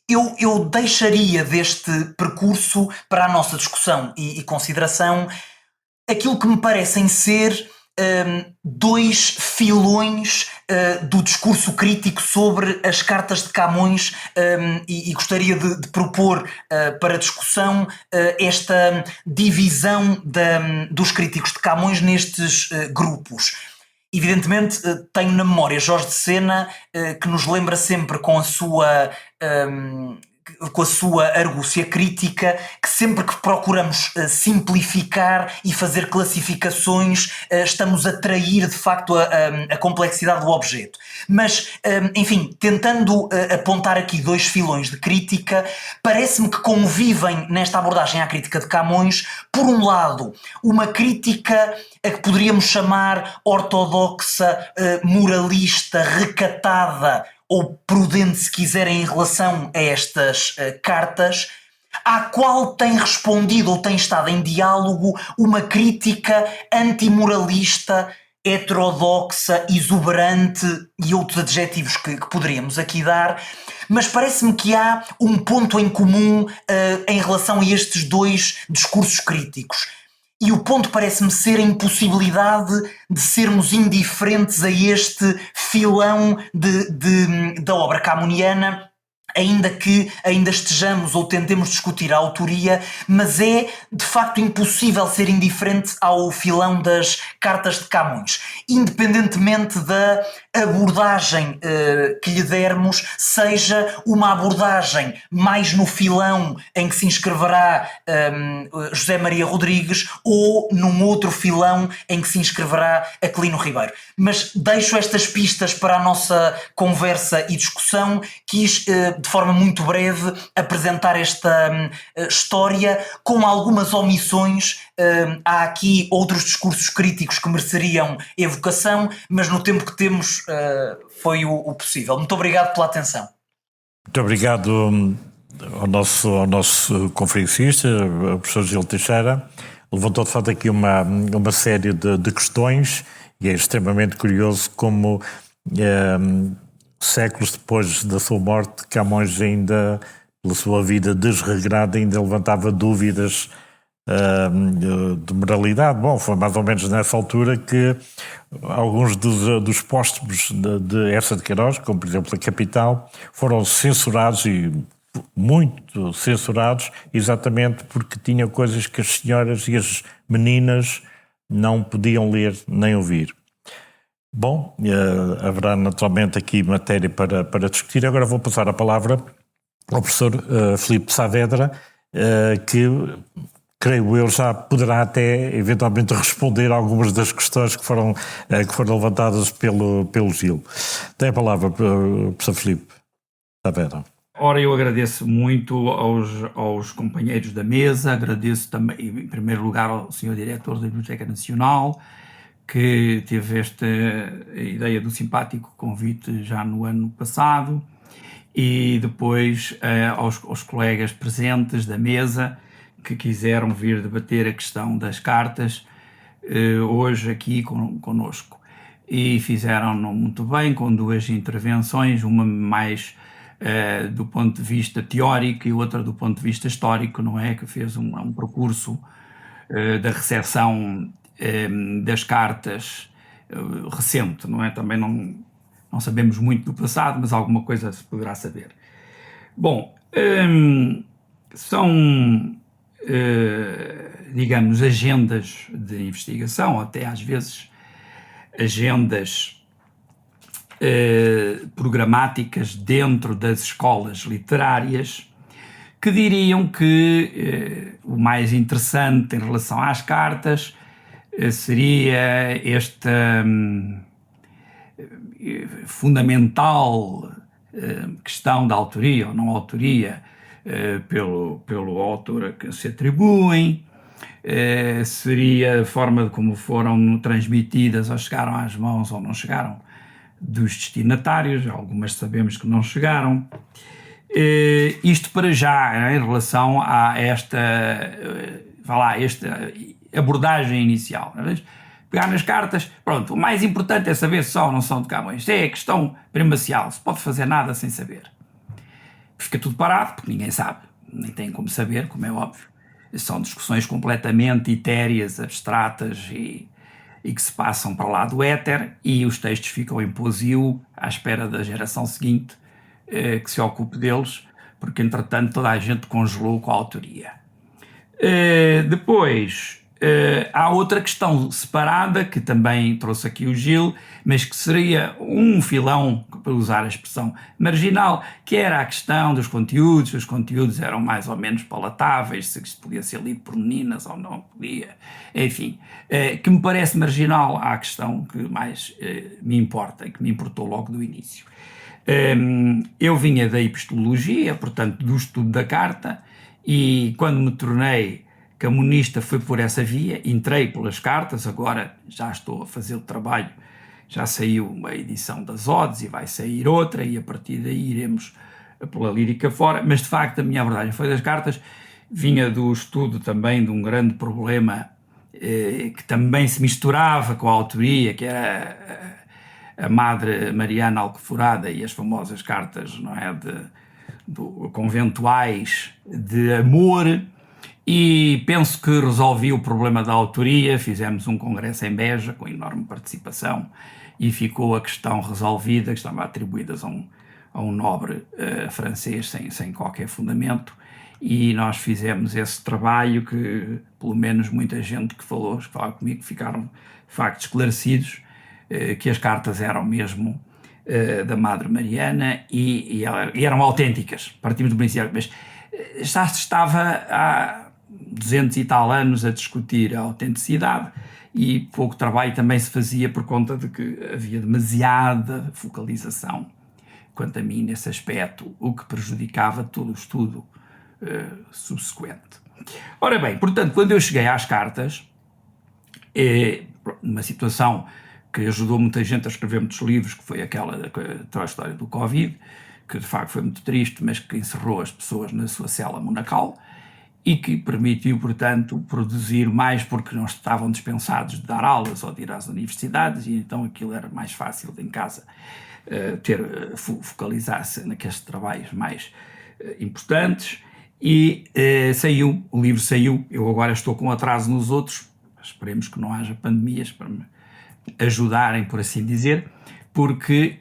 S5: eu deixaria deste percurso para a nossa discussão e consideração aquilo que me parecem ser dois filões do discurso crítico sobre as cartas de Camões, e gostaria de propor para discussão esta divisão dos críticos de Camões nestes grupos. Evidentemente, tenho na memória Jorge de Sena, que nos lembra sempre com a sua argúcia crítica, que sempre que procuramos simplificar e fazer classificações, estamos a trair de facto a complexidade do objeto. Mas, enfim, tentando apontar aqui dois filões de crítica, parece-me que convivem nesta abordagem à crítica de Camões, por um lado, uma crítica a que poderíamos chamar ortodoxa, moralista, recatada, ou prudente, se quiserem, em relação a estas cartas, à qual tem respondido ou tem estado em diálogo uma crítica antimoralista, heterodoxa, exuberante e outros adjetivos que poderíamos aqui dar. Mas parece-me que há um ponto em comum em relação a estes dois discursos críticos. E o ponto parece-me ser a impossibilidade de sermos indiferentes a este filão da obra camoniana, ainda que ainda estejamos ou tentemos discutir a autoria, mas é de facto impossível ser indiferente ao filão das cartas de Camões, independentemente da abordagem que lhe dermos, seja uma abordagem mais no filão em que se inscreverá José Maria Rodrigues, ou num outro filão em que se inscreverá Aquilino Ribeiro. Mas deixo estas pistas para a nossa conversa e discussão. Quis de forma muito breve apresentar esta história com algumas omissões. Há aqui outros discursos críticos que mereceriam evocação, mas no tempo que temos foi o possível. Muito obrigado pela atenção.
S4: Muito obrigado ao nosso conferencista, o professor Gil Teixeira. Levantou de facto aqui uma série de questões, e é extremamente curioso como séculos depois da sua morte, Camões ainda, pela sua vida desregrada, ainda levantava dúvidas de moralidade. Bom, foi mais ou menos nessa altura que alguns dos póstumos de Eça de Queiroz, como por exemplo a Capital, foram censurados, e muito censurados, exatamente porque tinham coisas que as senhoras e as meninas não podiam ler nem ouvir. Bom, haverá naturalmente aqui matéria para discutir. Agora vou passar a palavra ao professor Filipe Saavedra, que, creio eu, já poderá até eventualmente responder a algumas das questões que foram levantadas pelo Gil. Tem a palavra, professor Filipe Saavedra.
S6: Ora, eu agradeço muito aos companheiros da mesa, agradeço também, em primeiro lugar, ao Sr. Diretor da Biblioteca Nacional, que teve esta ideia do simpático convite já no ano passado, e depois aos colegas presentes da mesa que quiseram vir debater a questão das cartas hoje aqui connosco. E fizeram-no muito bem, com duas intervenções, uma mais do ponto de vista teórico e outra do ponto de vista histórico, não é? Que fez um percurso da recepção das cartas recente, não é? Também não sabemos muito do passado, mas alguma coisa se poderá saber. Bom, são, digamos, agendas de investigação, até às vezes agendas programáticas dentro das escolas literárias, que diriam que o mais interessante em relação às cartas seria esta fundamental questão da autoria ou não autoria pelo autor a que se atribuem, seria a forma como foram transmitidas ou chegaram às mãos ou não chegaram dos destinatários, algumas sabemos que não chegaram. Isto para já, em relação a esta abordagem inicial. Pegar nas cartas, pronto, o mais importante é saber se são ou não são de Camões. É a questão primacial, se pode fazer nada sem saber. Fica tudo parado, porque ninguém sabe, nem tem como saber, como é óbvio. São discussões completamente etéreas, abstratas e que se passam para lá do éter, e os textos ficam em posil à espera da geração seguinte que se ocupe deles, porque entretanto toda a gente congelou com a autoria. Depois há outra questão separada que também trouxe aqui o Gil, mas que seria um filão, para usar a expressão marginal, que era a questão dos conteúdos. Os conteúdos eram mais ou menos palatáveis, se podia ser lido por meninas ou não podia, enfim, que me parece marginal à questão que mais me importa e que me importou logo do início. Eu vinha da epistolologia, portanto do estudo da carta, e quando me tornei camonista foi por essa via, entrei pelas cartas, agora já estou a fazer o trabalho, já saiu uma edição das Odes e vai sair outra, e a partir daí iremos pela lírica fora, mas de facto a minha abordagem foi das cartas, vinha do estudo também de um grande problema que também se misturava com a autoria, que era a Madre Mariana Alcoforada e as famosas cartas, não é, conventuais de amor. E penso que resolvi o problema da autoria, fizemos um congresso em Beja com enorme participação e ficou a questão resolvida, que estava atribuída a um nobre francês sem qualquer fundamento, e nós fizemos esse trabalho que, pelo menos muita gente que falou comigo, ficaram de facto esclarecidos, que as cartas eram mesmo da Madre Mariana e eram autênticas. Partimos do princípio, mas já se estava há 200 e tal anos a discutir a autenticidade, e pouco trabalho também se fazia por conta de que havia demasiada focalização, quanto a mim, nesse aspecto, o que prejudicava todo o estudo subsequente. Ora bem, portanto, quando eu cheguei às cartas, numa situação que ajudou muita gente a escrever muitos livros, que foi aquela história do Covid, que de facto foi muito triste, mas que encerrou as pessoas na sua cela monacal e que permitiu, portanto, produzir mais, porque não estavam dispensados de dar aulas ou de ir às universidades, e então aquilo era mais fácil de em casa focalizar-se naqueles trabalhos mais importantes, e o livro saiu. Eu agora estou com atraso nos outros, esperemos que não haja pandemias para me ajudarem, por assim dizer, porque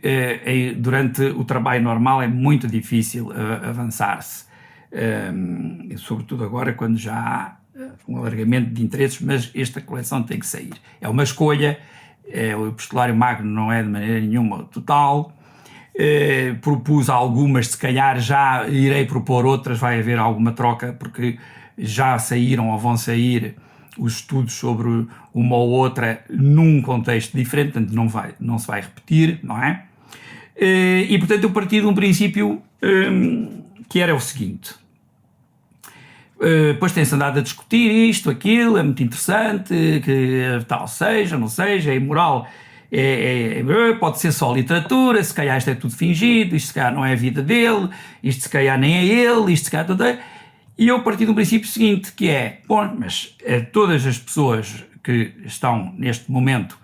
S6: durante o trabalho normal é muito difícil avançar-se, sobretudo agora quando já há um alargamento de interesses, mas esta coleção tem que sair. É uma escolha, o Epistolário Magno não é de maneira nenhuma total, propus algumas, se calhar já irei propor outras, vai haver alguma troca, porque já saíram ou vão sair os estudos sobre uma ou outra num contexto diferente, portanto não se vai repetir, não é? E portanto eu parti de um princípio que era o seguinte: depois tem-se andado a discutir isto, aquilo, é muito interessante, que tal seja, não seja, é imoral, pode ser só literatura, se calhar isto é tudo fingido, isto se calhar não é a vida dele, isto se calhar nem é ele, isto se calhar tudo é... E eu parti do princípio seguinte, que é, bom, mas todas as pessoas que estão neste momento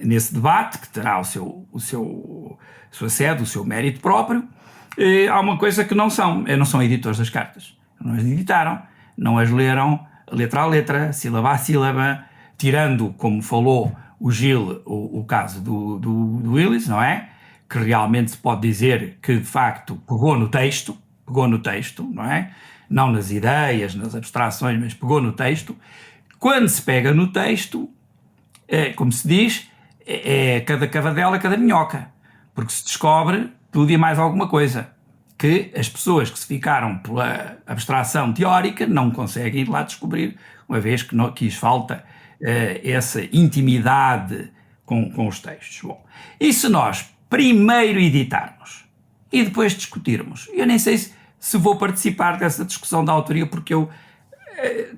S6: nesse debate, que terá sua sede, o seu mérito próprio, há uma coisa que não são editores das cartas. Não as editaram, não as leram letra a letra, sílaba a sílaba, tirando, como falou o Gil, o caso do Willis, não é? Que realmente se pode dizer que, de facto, pegou no texto, não é? Não nas ideias, nas abstrações, mas pegou no texto. Quando se pega no texto, como se diz, é cada cavadela, cada minhoca, porque se descobre tudo e mais alguma coisa, que as pessoas que se ficaram pela abstração teórica não conseguem ir lá descobrir, uma vez que lhes falta essa intimidade com os textos. Bom, e se nós primeiro editarmos e depois discutirmos? Eu nem sei se vou participar dessa discussão da autoria, porque eu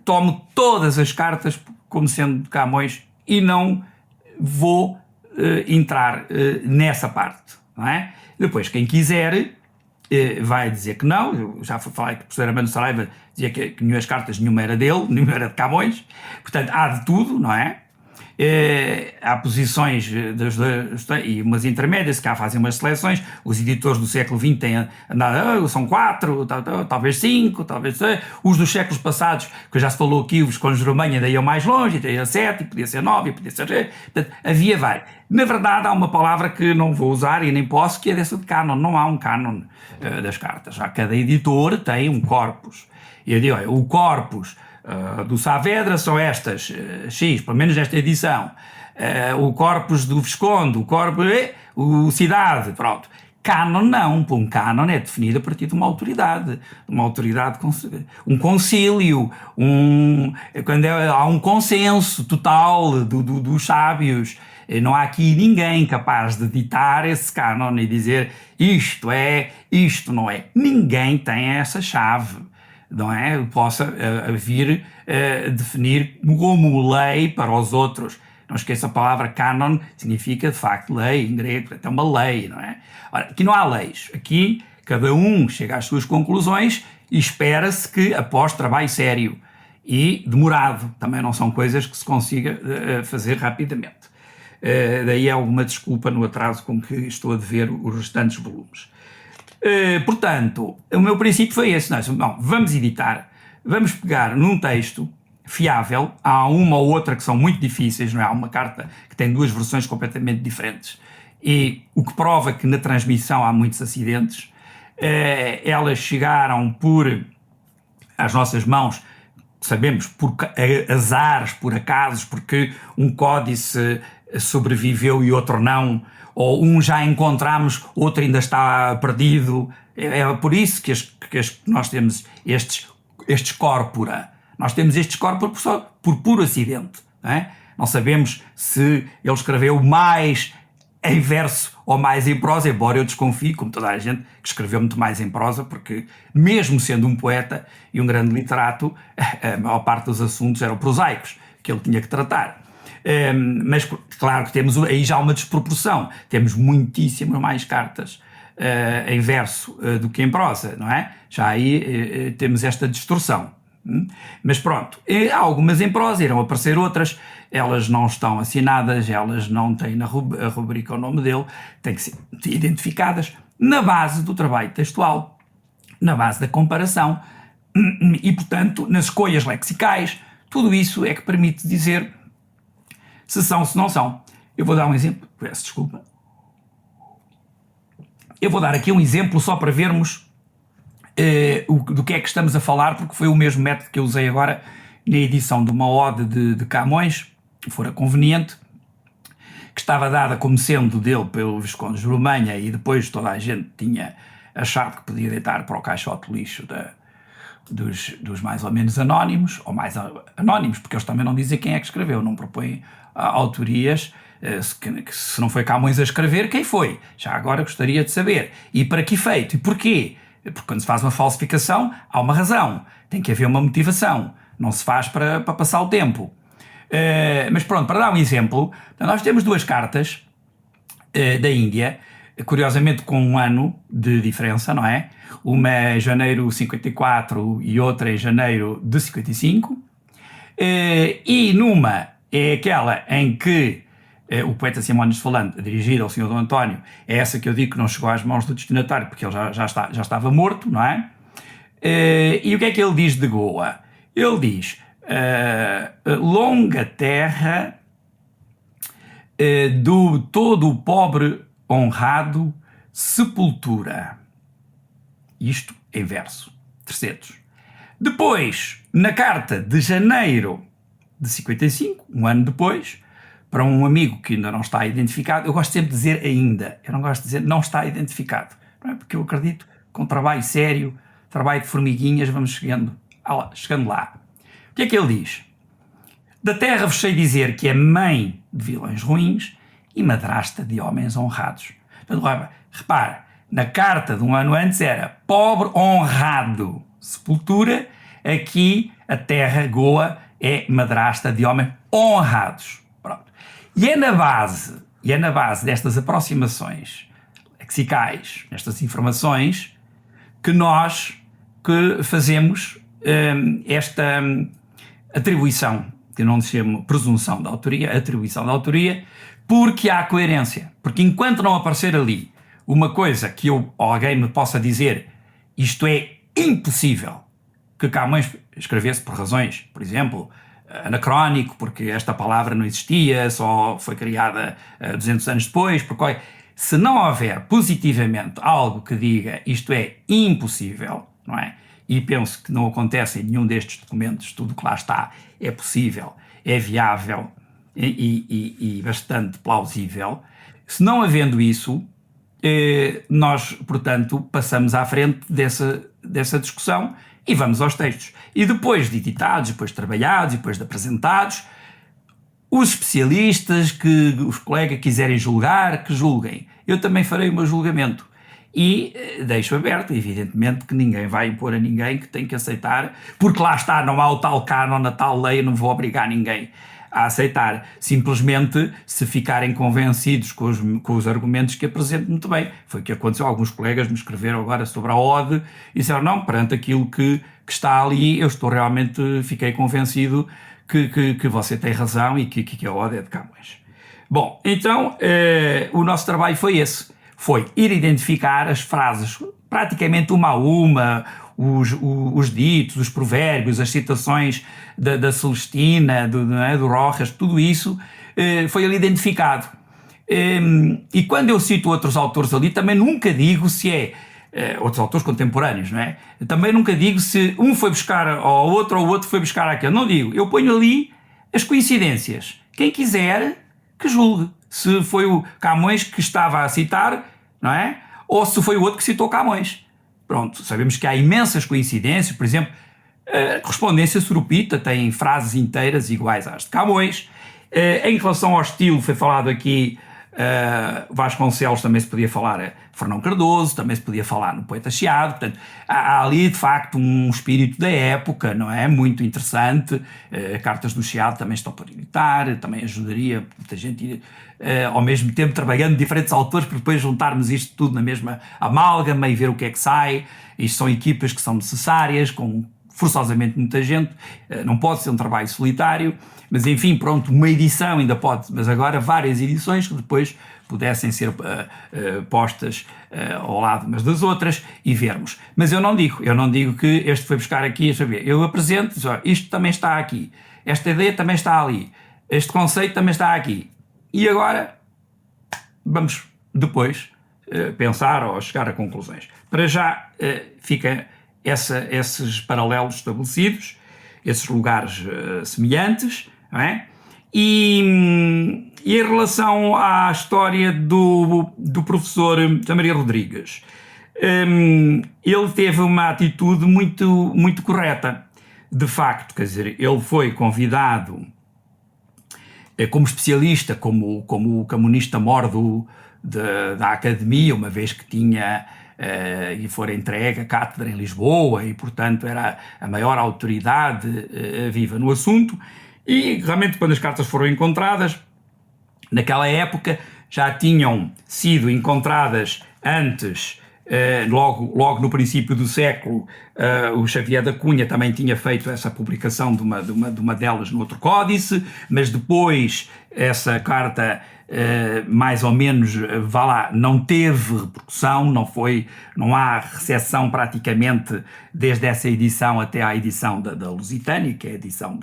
S6: tomo todas as cartas como sendo de Camões e não vou entrar nessa parte, não é? Depois, quem quiser vai dizer que não. Eu já falei que o professor Armando Saraiva dizia que nenhuma cartas, nenhuma era dele, nenhuma era de Camões. Portanto, há de tudo, não é? Há posições e umas intermédias, que cá fazem umas seleções. Os editores do século XX têm andado, são 4, talvez 5, talvez 6. Os dos séculos passados, que já se falou aqui, os com Jeromanha daí iam mais longe, daí a 7, podia ser 9, podia ser 6. Portanto, havia vários. Na verdade, há uma palavra que não vou usar e nem posso, que é dessa de cânon. Não há um cânon das cartas. Cada editor tem um corpus. E eu digo, olha, o corpus do Saavedra são estas, X, pelo menos esta edição. O corpus do Visconde, o Cidade, pronto. Cânon não, um cânon é definido a partir de uma autoridade, um concílio, quando há um consenso total dos sábios. Não há aqui ninguém capaz de ditar esse cânon e dizer isto é, isto não é. Ninguém tem essa chave, não é? Possa vir definir como lei para os outros. Não esqueça, a palavra cânon significa de facto lei, em grego, é uma lei, não é? Ora, aqui não há leis. Aqui cada um chega às suas conclusões e espera-se que, após trabalho sério e demorado, também não são coisas que se consiga fazer rapidamente. Daí alguma desculpa no atraso com que estou a dever os restantes volumes. Portanto, o meu princípio foi esse. Não, vamos editar, vamos pegar num texto fiável. Há uma ou outra que são muito difíceis, não é? Há uma carta que tem 2 versões completamente diferentes, e o que prova que na transmissão há muitos acidentes. Elas chegaram às nossas mãos, sabemos, por azares, por acasos, porque um códice sobreviveu e outro não, ou um já encontramos, outro ainda está perdido. É por isso que nós temos estes corpora. Nós temos estes corpora por puro acidente. Não é? Não sabemos se ele escreveu mais em verso ou mais em prosa, embora eu desconfie, como toda a gente, que escreveu muito mais em prosa, porque mesmo sendo um poeta e um grande literato, a maior parte dos assuntos eram prosaicos, que ele tinha que tratar. Mas claro que temos aí já uma desproporção. Temos muitíssimas mais cartas em verso do que em prosa, não é? Já aí temos esta distorção. Mas pronto, há algumas em prosa, irão aparecer outras, elas não estão assinadas, elas não têm na rubrica o nome dele, têm que ser identificadas na base do trabalho textual, na base da comparação e, portanto, nas escolhas lexicais. Tudo isso é que permite dizer se são, se não são. Eu vou dar um exemplo, peço desculpa. Eu vou dar aqui um exemplo só para vermos do que é que estamos a falar, porque foi o mesmo método que eu usei agora na edição de uma ode de Camões, que fora conveniente, que estava dada como sendo dele pelo Visconde de Jeromanha, e depois toda a gente tinha achado que podia deitar para o caixote lixo dos mais ou menos anónimos, ou mais anónimos, porque eles também não dizem quem é que escreveu, não propõem autorias. Se não foi Camões a escrever, quem foi? Já agora gostaria de saber. E para que efeito? E porquê? Porque quando se faz uma falsificação, há uma razão. Tem que haver uma motivação. Não se faz para passar o tempo. Mas pronto, para dar um exemplo, nós temos 2 cartas da Índia, curiosamente com um ano de diferença, não é? Uma é janeiro de 54 e outra é janeiro de 55. E numa é aquela em que o poeta Simões Falante, dirigida ao Sr. Dom António, é essa que eu digo que não chegou às mãos do destinatário, porque ele já estava morto, não é? E o que é que ele diz de Goa? Ele diz, longa terra do todo o pobre honrado, sepultura. Isto em verso, tercetos. Depois, na carta de janeiro de 55, um ano depois, para um amigo que ainda não está identificado, eu gosto sempre de dizer ainda, eu não gosto de dizer não está identificado, não é? Porque eu acredito que com trabalho sério, trabalho de formiguinhas, vamos chegando lá. O que é que ele diz? Da terra vos sei dizer que é mãe de vilões ruins e madrasta de homens honrados. Portanto, repara, na carta de um ano antes era pobre honrado, sepultura, aqui a terra, Goa, é madrasta de homens honrados. Pronto. E é na base destas aproximações lexicais, nestas informações, que nós fazemos esta atribuição, que eu não chamo presunção de autoria, atribuição de autoria, porque há coerência. Porque enquanto não aparecer ali uma coisa que alguém me possa dizer, isto é impossível, que Camões escrevesse por razões, por exemplo, anacrónico, porque esta palavra não existia, só foi criada 200 anos depois, porque se não houver positivamente algo que diga isto é impossível, não é? E penso que não acontece em nenhum destes documentos, tudo o que lá está é possível, é viável e bastante plausível. Se não havendo isso, nós, portanto, passamos à frente dessa discussão e vamos aos textos. E depois de editados, depois de trabalhados, depois de apresentados, os especialistas que os colegas quiserem julgar, que julguem. Eu também farei o meu julgamento. E deixo aberto, evidentemente, que ninguém vai impor a ninguém, que tem que aceitar, porque lá está, não há o tal cânon, a tal lei, eu não vou obrigar ninguém a aceitar. Simplesmente, se ficarem convencidos com os argumentos que apresento, muito bem. Foi o que aconteceu. Alguns colegas me escreveram agora sobre a Ode e disseram, não, perante aquilo que está ali, eu fiquei convencido que você tem razão e que a Ode é de Camões. Bom, então, o nosso trabalho foi esse. Foi ir identificar as frases, praticamente uma a uma, os ditos, os provérbios, as citações da Celestina, do Rojas, tudo isso foi ali identificado. E quando eu cito outros autores ali, também nunca digo se outros autores contemporâneos, não é? Também nunca digo se um foi buscar ao outro ou o outro foi buscar àquele. Não digo. Eu ponho ali as coincidências. Quem quiser, que julgue. Se foi o Camões que estava a citar, não é? Ou se foi o outro que citou Camões. Pronto, sabemos que há imensas coincidências. Por exemplo, a correspondência surupita tem frases inteiras iguais às de Camões. Em relação ao estilo, foi falado aqui Vasconcelos, também se podia falar Fernão Cardoso, também se podia falar no Poeta Chiado. Portanto, há ali de facto um espírito da época, não é? Muito interessante. Cartas do Chiado também estão para editar, também ajudaria muita gente ir ao mesmo tempo trabalhando diferentes autores para depois juntarmos isto tudo na mesma amálgama e ver o que é que sai. Isto são equipas que são necessárias, com forçosamente muita gente, não pode ser um trabalho solitário, mas enfim, pronto, uma edição ainda pode, mas agora várias edições que depois pudessem ser postas ao lado umas das outras e vermos. Mas eu não digo que este foi buscar aqui, eu apresento, isto também está aqui, esta ideia também está ali, este conceito também está aqui, e agora vamos depois pensar ou chegar a conclusões. Para já fica esses paralelos estabelecidos, esses lugares semelhantes, não é? E em relação à história do professor José Maria Rodrigues, ele teve uma atitude muito, muito correta. De facto, quer dizer, ele foi convidado como especialista, como o camonista-mor da Academia, uma vez que tinha e fora entregue a cátedra em Lisboa e, portanto, era a maior autoridade viva no assunto. E, realmente, quando as cartas foram encontradas, naquela época já tinham sido encontradas antes, logo no princípio do século, o Xavier da Cunha também tinha feito essa publicação de uma delas no outro códice, mas depois essa carta mais ou menos, vá lá, não teve repercussão, não há recepção praticamente desde essa edição até à edição da Lusitânia, que é a edição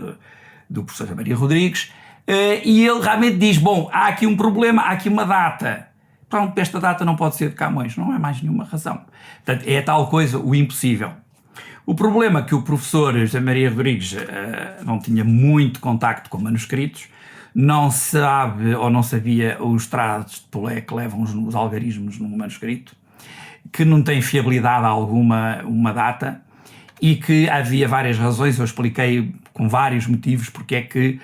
S6: do professor Maria Rodrigues, e ele realmente diz, bom, há aqui um problema, há aqui uma data. Pronto, esta data não pode ser de Camões, não há mais nenhuma razão. Portanto, é tal coisa, o impossível. O problema é que o professor José Maria Rodrigues não tinha muito contacto com manuscritos, não sabe ou não sabia os traços de Polé que levam os algarismos num manuscrito, que não tem fiabilidade alguma uma data e que havia várias razões, eu expliquei com vários motivos porque é que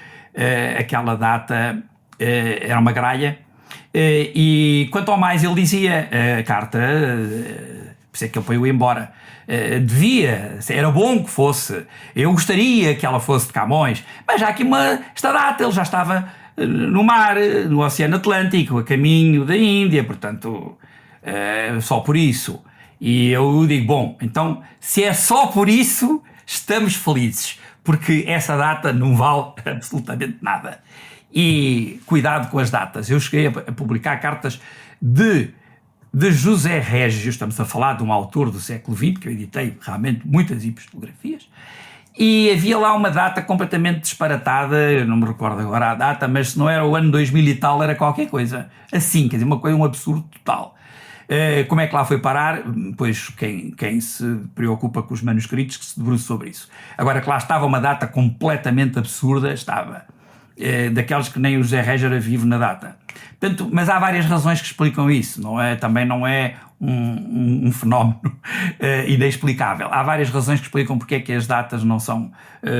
S6: aquela data era uma gralha. E quanto ao mais ele dizia, a carta, por isso é que ele foi-o embora, era bom que fosse, eu gostaria que ela fosse de Camões, mas já aqui esta data ele já estava no mar, no Oceano Atlântico, a caminho da Índia, portanto, só por isso. E eu digo, bom, então, se é só por isso, estamos felizes, porque essa data não vale absolutamente nada. E cuidado com as datas. Eu cheguei a publicar cartas de José Régio, estamos a falar de um autor do século XX, que eu editei realmente muitas epistolografias, e havia lá uma data completamente disparatada, eu não me recordo agora a data, mas se não era o ano 2000 e tal, era qualquer coisa assim, quer dizer, uma coisa, um absurdo total. Como é que lá foi parar? Pois quem se preocupa com os manuscritos que se debruça sobre isso. Agora que lá estava uma data completamente absurda, estava daqueles que nem o José Régera vive na data. Portanto, mas há várias razões que explicam isso, também não é um fenómeno inexplicável. Há várias razões que explicam porque é que as datas não são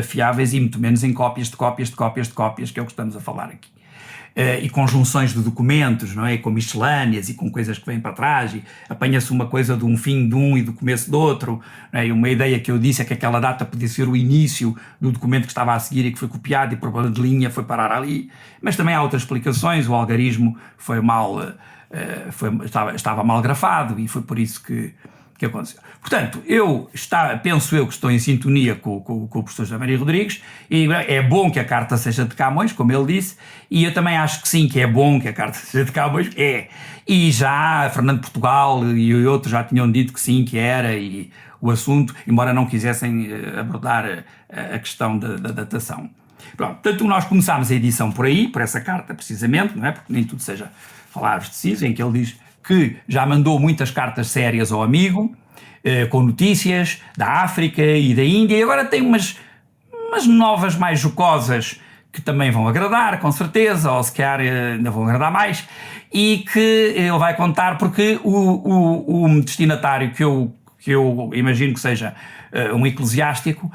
S6: fiáveis e muito menos em cópias de cópias de cópias de cópias, que é o que estamos a falar aqui. E conjunções de documentos, não é? Com miscelâneas e com coisas que vêm para trás, e apanha-se uma coisa de um fim de um e do começo do outro, não é? E uma ideia que eu disse é que aquela data podia ser o início do documento que estava a seguir e que foi copiado e por problema de linha foi parar ali, mas também há outras explicações, o algarismo foi estava mal grafado e foi por isso que aconteceu. Portanto, penso eu que estou em sintonia com o professor José Maria Rodrigues, e é bom que a carta seja de Camões, como ele disse, e eu também acho que sim, que é bom que a carta seja de Camões, e já Fernando Portugal e outros já tinham dito que sim, que era, e o assunto, embora não quisessem abordar a questão da datação. Pronto, portanto, nós começámos a edição por aí, por essa carta precisamente, não é? Porque nem tudo seja palavras de si, em que ele diz que já mandou muitas cartas sérias ao amigo, com notícias da África e da Índia, e agora tem umas novas mais jocosas que também vão agradar, com certeza, ou se calhar ainda vão agradar mais, e que ele vai contar porque o destinatário que eu imagino que seja um eclesiástico,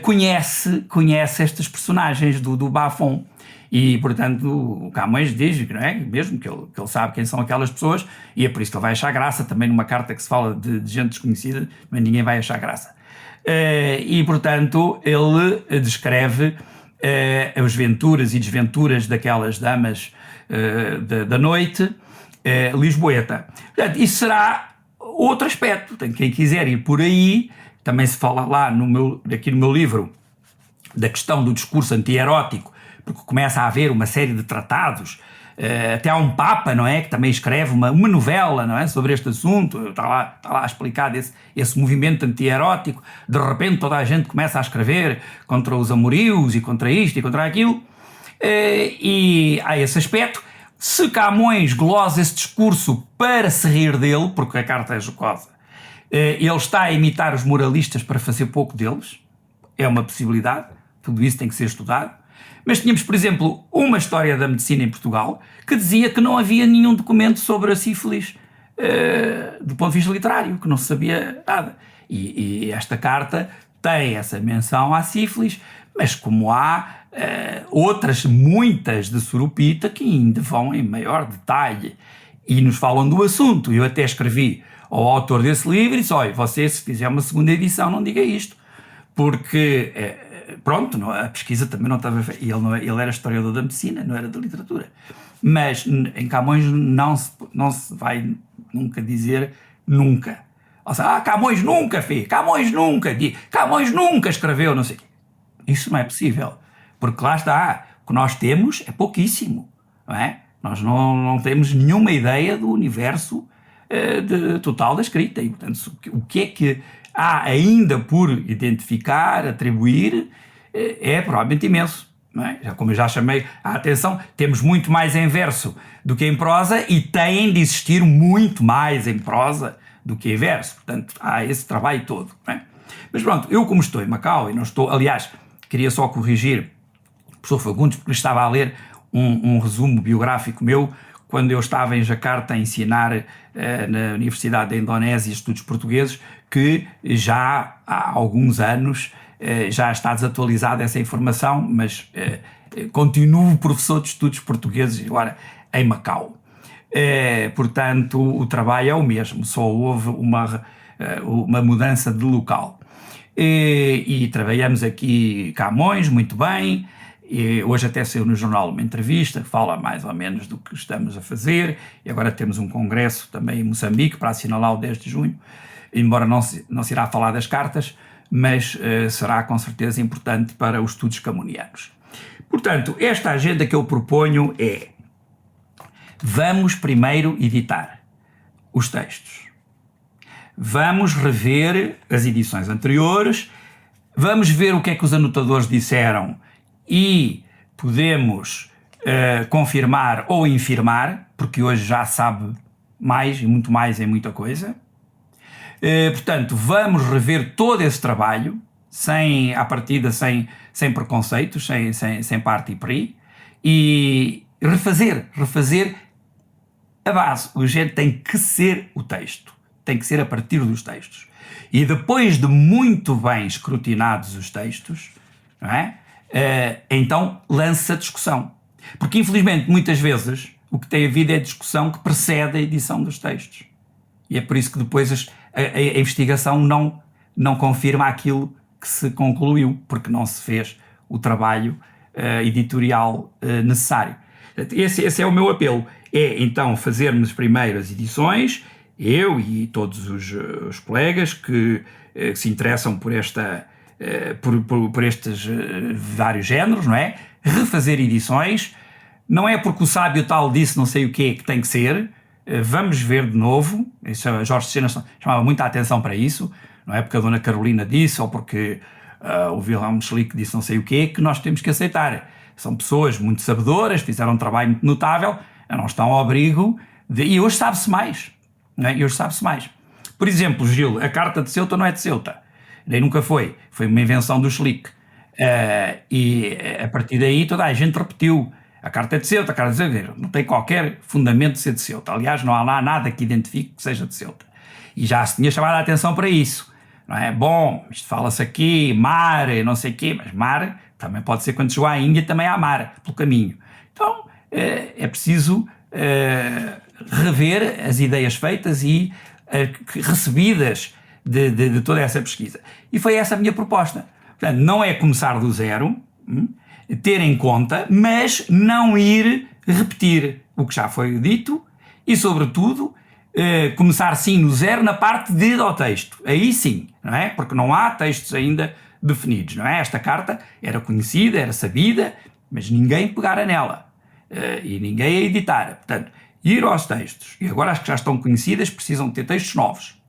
S6: conhece estas personagens do Bafon. E, portanto, o Camões diz, não é? Mesmo que ele sabe quem são aquelas pessoas, e é por isso que ele vai achar graça, também numa carta que se fala de gente desconhecida, mas ninguém vai achar graça. E, portanto, ele descreve as venturas e desventuras daquelas damas da noite lisboeta. Portanto, isso será outro aspecto. Portanto, quem quiser ir por aí, também se fala lá aqui no meu livro da questão do discurso anti-erótico, porque começa a haver uma série de tratados, até há um Papa, não é, que também escreve uma novela, não é, sobre este assunto, está lá explicado esse movimento anti-erótico, de repente toda a gente começa a escrever contra os amorios e contra isto e contra aquilo, e há esse aspecto. Se Camões glosa esse discurso para se rir dele, porque a carta é jocosa, ele está a imitar os moralistas para fazer pouco deles, é uma possibilidade, tudo isso tem que ser estudado. Mas tínhamos, por exemplo, uma história da medicina em Portugal que dizia que não havia nenhum documento sobre a sífilis do ponto de vista literário, que não se sabia nada. E esta carta tem essa menção à sífilis, mas como há outras, muitas de Surupita, que ainda vão em maior detalhe e nos falam do assunto. Eu até escrevi ao autor desse livro e disse, olha, você se fizer uma segunda edição não diga isto, porque... pronto, a pesquisa também não estava feita. Ele era historiador da medicina, não era da literatura. Mas em Camões não se vai nunca dizer nunca. Ou seja, Camões nunca fez, Camões nunca escreveu, não sei. Isso não é possível. Porque lá está, o que nós temos é pouquíssimo, não é? Nós não temos nenhuma ideia do universo total da escrita. E, portanto, o que é que há ainda por identificar, atribuir, é provavelmente imenso. Não é? Como eu já chamei a atenção, temos muito mais em verso do que em prosa e tem de existir muito mais em prosa do que em verso. Portanto, há esse trabalho todo. Não é? Mas pronto, eu como estou em Macau, e não estou, aliás, queria só corrigir o professor Fagundes, porque estava a ler um resumo biográfico meu quando eu estava em Jakarta a ensinar na Universidade da Indonésia Estudos Portugueses, que já há alguns anos já está desatualizada essa informação, mas continuo professor de Estudos Portugueses agora em Macau. Portanto, o trabalho é o mesmo, só houve uma mudança de local. E trabalhamos aqui Camões muito bem. E hoje até saiu no jornal uma entrevista que fala mais ou menos do que estamos a fazer, e agora temos um congresso também em Moçambique para assinalar o 10 de junho, embora não se irá falar das cartas, mas será com certeza importante para os estudos camonianos. Portanto, esta agenda que eu proponho é: vamos primeiro editar os textos, vamos rever as edições anteriores, vamos ver o que é que os anotadores disseram e podemos confirmar ou infirmar, porque hoje já sabe mais e muito mais em muita coisa. Portanto, vamos rever todo esse trabalho, à partida sem preconceitos, sem parte e peri, e refazer a base. O género tem que ser o texto, tem que ser a partir dos textos. E depois de muito bem escrutinados os textos, não é? Então lança a discussão. Porque, infelizmente, muitas vezes o que tem havido é a discussão que precede a edição dos textos. E é por isso que depois a investigação não confirma aquilo que se concluiu, porque não se fez o trabalho editorial necessário. Esse é o meu apelo. É, então, fazermos primeiro as edições, eu e todos os colegas que se interessam por estes vários géneros, não é? Refazer edições, não é porque o sábio tal disse não sei o quê que tem que ser, vamos ver de novo. Isso, a Jorge Sena chamava muita atenção para isso, não é porque a Dona Carolina disse ou porque o Wilhelm Schlick disse não sei o quê que nós temos que aceitar. São pessoas muito sabedoras, fizeram um trabalho muito notável, não estão ao abrigo e hoje sabe-se mais, não é? E hoje sabe-se mais. Por exemplo, Gil, a Carta de Ceuta não é de Ceuta. Nem nunca foi uma invenção do Schlick. E a partir daí toda a gente repetiu: a Carta é de Ceuta, a Carta de Ceuta não tem qualquer fundamento de ser de Ceuta. Aliás, não há lá nada que identifique que seja de Ceuta. E já se tinha chamado a atenção para isso, não é? Bom, isto fala-se aqui, mar, não sei o quê, mas mar também pode ser quando chegou à Índia, também há mar pelo caminho. Então é preciso rever as ideias feitas e recebidas de toda essa pesquisa. E foi essa a minha proposta. Portanto, não é começar do zero, ter em conta, mas não ir repetir o que já foi dito e, sobretudo, começar sim no zero na parte de ir ao texto. Aí sim, não é? Porque não há textos ainda definidos, não é? Esta carta era conhecida, era sabida, mas ninguém pegara nela e ninguém a editara. Portanto, ir aos textos. E agora as que já estão conhecidas precisam ter textos novos.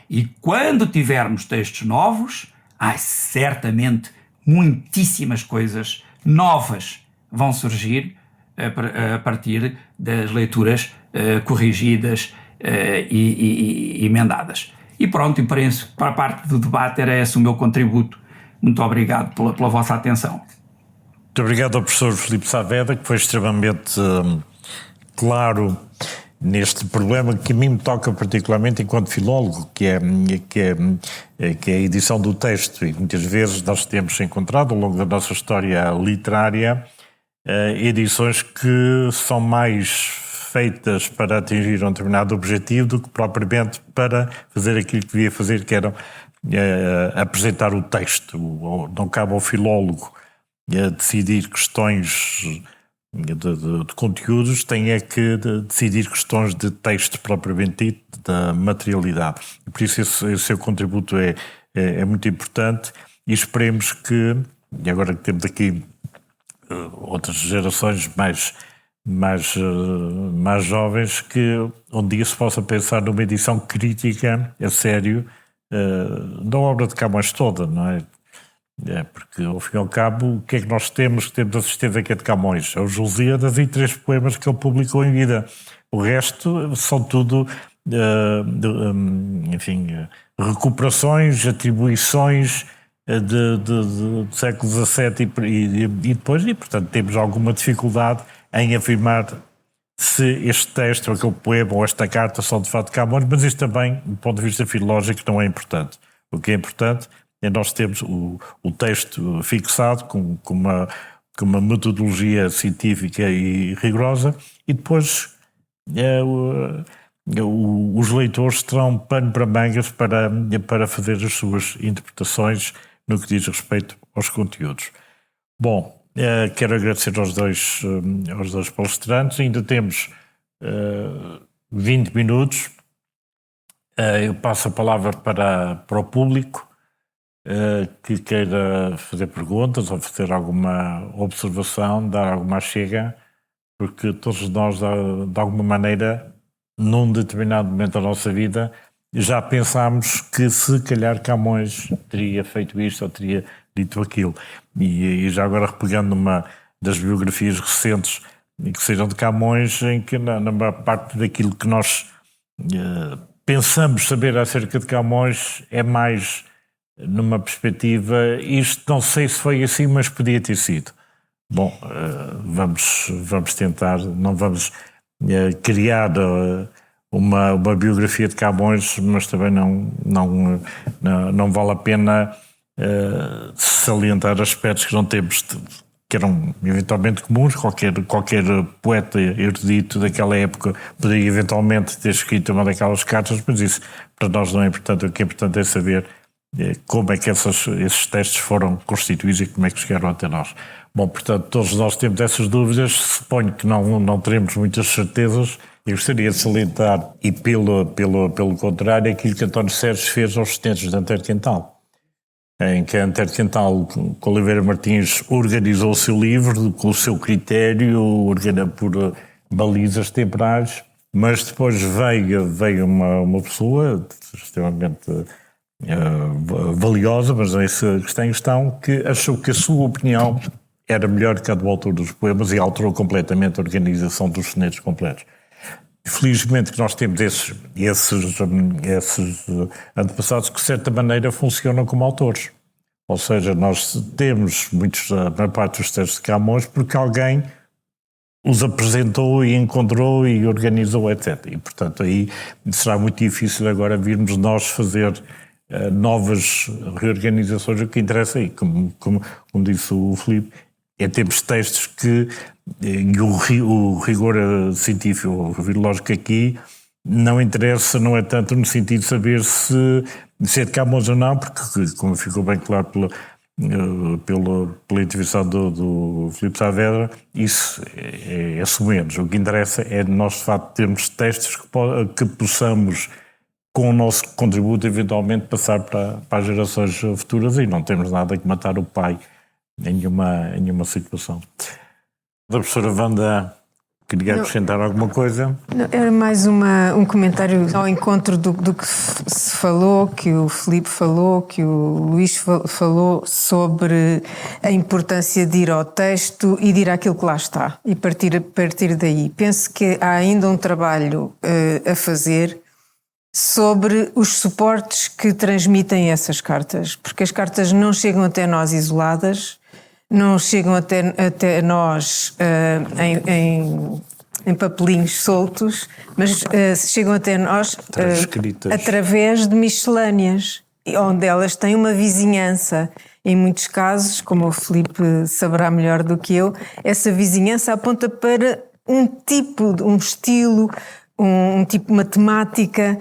S6: E quando tivermos textos novos, certamente muitíssimas coisas novas vão surgir a partir das leituras corrigidas e emendadas. E pronto, e para a parte do debate era esse o meu contributo. Muito obrigado pela vossa atenção.
S4: Muito obrigado ao professor Filipe Saavedra, que foi extremamente claro neste problema que a mim me toca particularmente enquanto filólogo, que é a edição do texto. E muitas vezes nós temos encontrado ao longo da nossa história literária edições que são mais feitas para atingir um determinado objetivo do que propriamente para fazer aquilo que devia fazer, que era apresentar o texto. Não cabe ao filólogo decidir questões de conteúdos, tem que decidir questões de texto propriamente dito, da materialidade. E por isso esse seu contributo é muito importante e esperemos que, e agora que temos aqui outras gerações mais jovens, que um dia se possa pensar numa edição crítica, a sério, da obra de Camões toda, não é? Porque, ao fim e ao cabo, o que é que nós temos? Temos a certeza que é de Camões. É os Lusíadas e 3 poemas que ele publicou em vida. O resto são tudo, enfim, recuperações, atribuições do século XVII e depois, e portanto temos alguma dificuldade em afirmar se este texto, ou aquele poema, ou esta carta são de facto Camões, mas isto também, do ponto de vista filológico, não é importante. O que é importante é nós termos o texto fixado com uma metodologia científica e rigorosa, e depois os leitores terão pano para mangas para fazer as suas interpretações no que diz respeito aos conteúdos. Bom, quero agradecer aos dois palestrantes. Ainda temos 20 minutos. Eu passo a palavra para o público que queira fazer perguntas ou fazer alguma observação, dar alguma chega, porque todos nós, de alguma maneira, num determinado momento da nossa vida, já pensámos que se calhar Camões teria feito isto ou teria dito aquilo. E já agora repegando numa das biografias recentes que sejam de Camões, em que na maior parte daquilo que nós pensamos saber acerca de Camões é mais numa perspectiva, isto não sei se foi assim, mas podia ter sido. Bom, vamos tentar, não vamos criar uma biografia de Camões, mas também não vale a pena salientar aspectos que não temos, que eram eventualmente comuns. Qualquer poeta erudito daquela época poderia eventualmente ter escrito uma daquelas cartas, mas isso para nós não é importante. O que é importante é saber como é que esses textos foram constituídos e como é que chegaram até nós. Bom, portanto, todos nós temos essas dúvidas. Suponho que não teremos muitas certezas. Eu gostaria de salientar, e pelo contrário, aquilo que António Sérgio fez aos estudantes de Antero Quental, em que Antero Quental, com Oliveira Martins, organizou o seu livro com o seu critério, por balizas temporais, mas depois veio uma pessoa extremamente valiosa, mas essa questão, que achou que a sua opinião era melhor que a do autor dos poemas e alterou completamente a organização dos sonetos completos. Felizmente que nós temos esses antepassados que de certa maneira funcionam como autores. Ou seja, nós temos a maior parte dos textos de Camões porque alguém os apresentou e encontrou e organizou, etc. E portanto aí será muito difícil agora virmos nós fazer novas reorganizações. O que interessa aí, como disse o Filipe, é termos textos que o rigor científico ou filológico aqui não interessa, não é tanto no sentido de saber se é de Camões ou não, porque, como ficou bem claro pela intervenção do Filipe Saavedra, isso é menos. O que interessa é nós, de facto, termos textos que possamos, com o nosso contributo, eventualmente passar para as gerações futuras, e não temos nada que matar o pai em nenhuma situação. A professora Wanda queria acrescentar alguma coisa?
S3: Não, era mais um comentário ao encontro do que se falou, que o Filipe falou, que o Luís falou sobre a importância de ir ao texto e de ir àquilo que lá está e partir daí. Penso que há ainda um trabalho a fazer sobre os suportes que transmitem essas cartas, porque as cartas não chegam até nós isoladas, não chegam até nós em papelinhos soltos, mas chegam até nós através de miscelâneas, onde elas têm uma vizinhança. Em muitos casos, como o Filipe saberá melhor do que eu, essa vizinhança aponta para um tipo, um estilo, uma temática.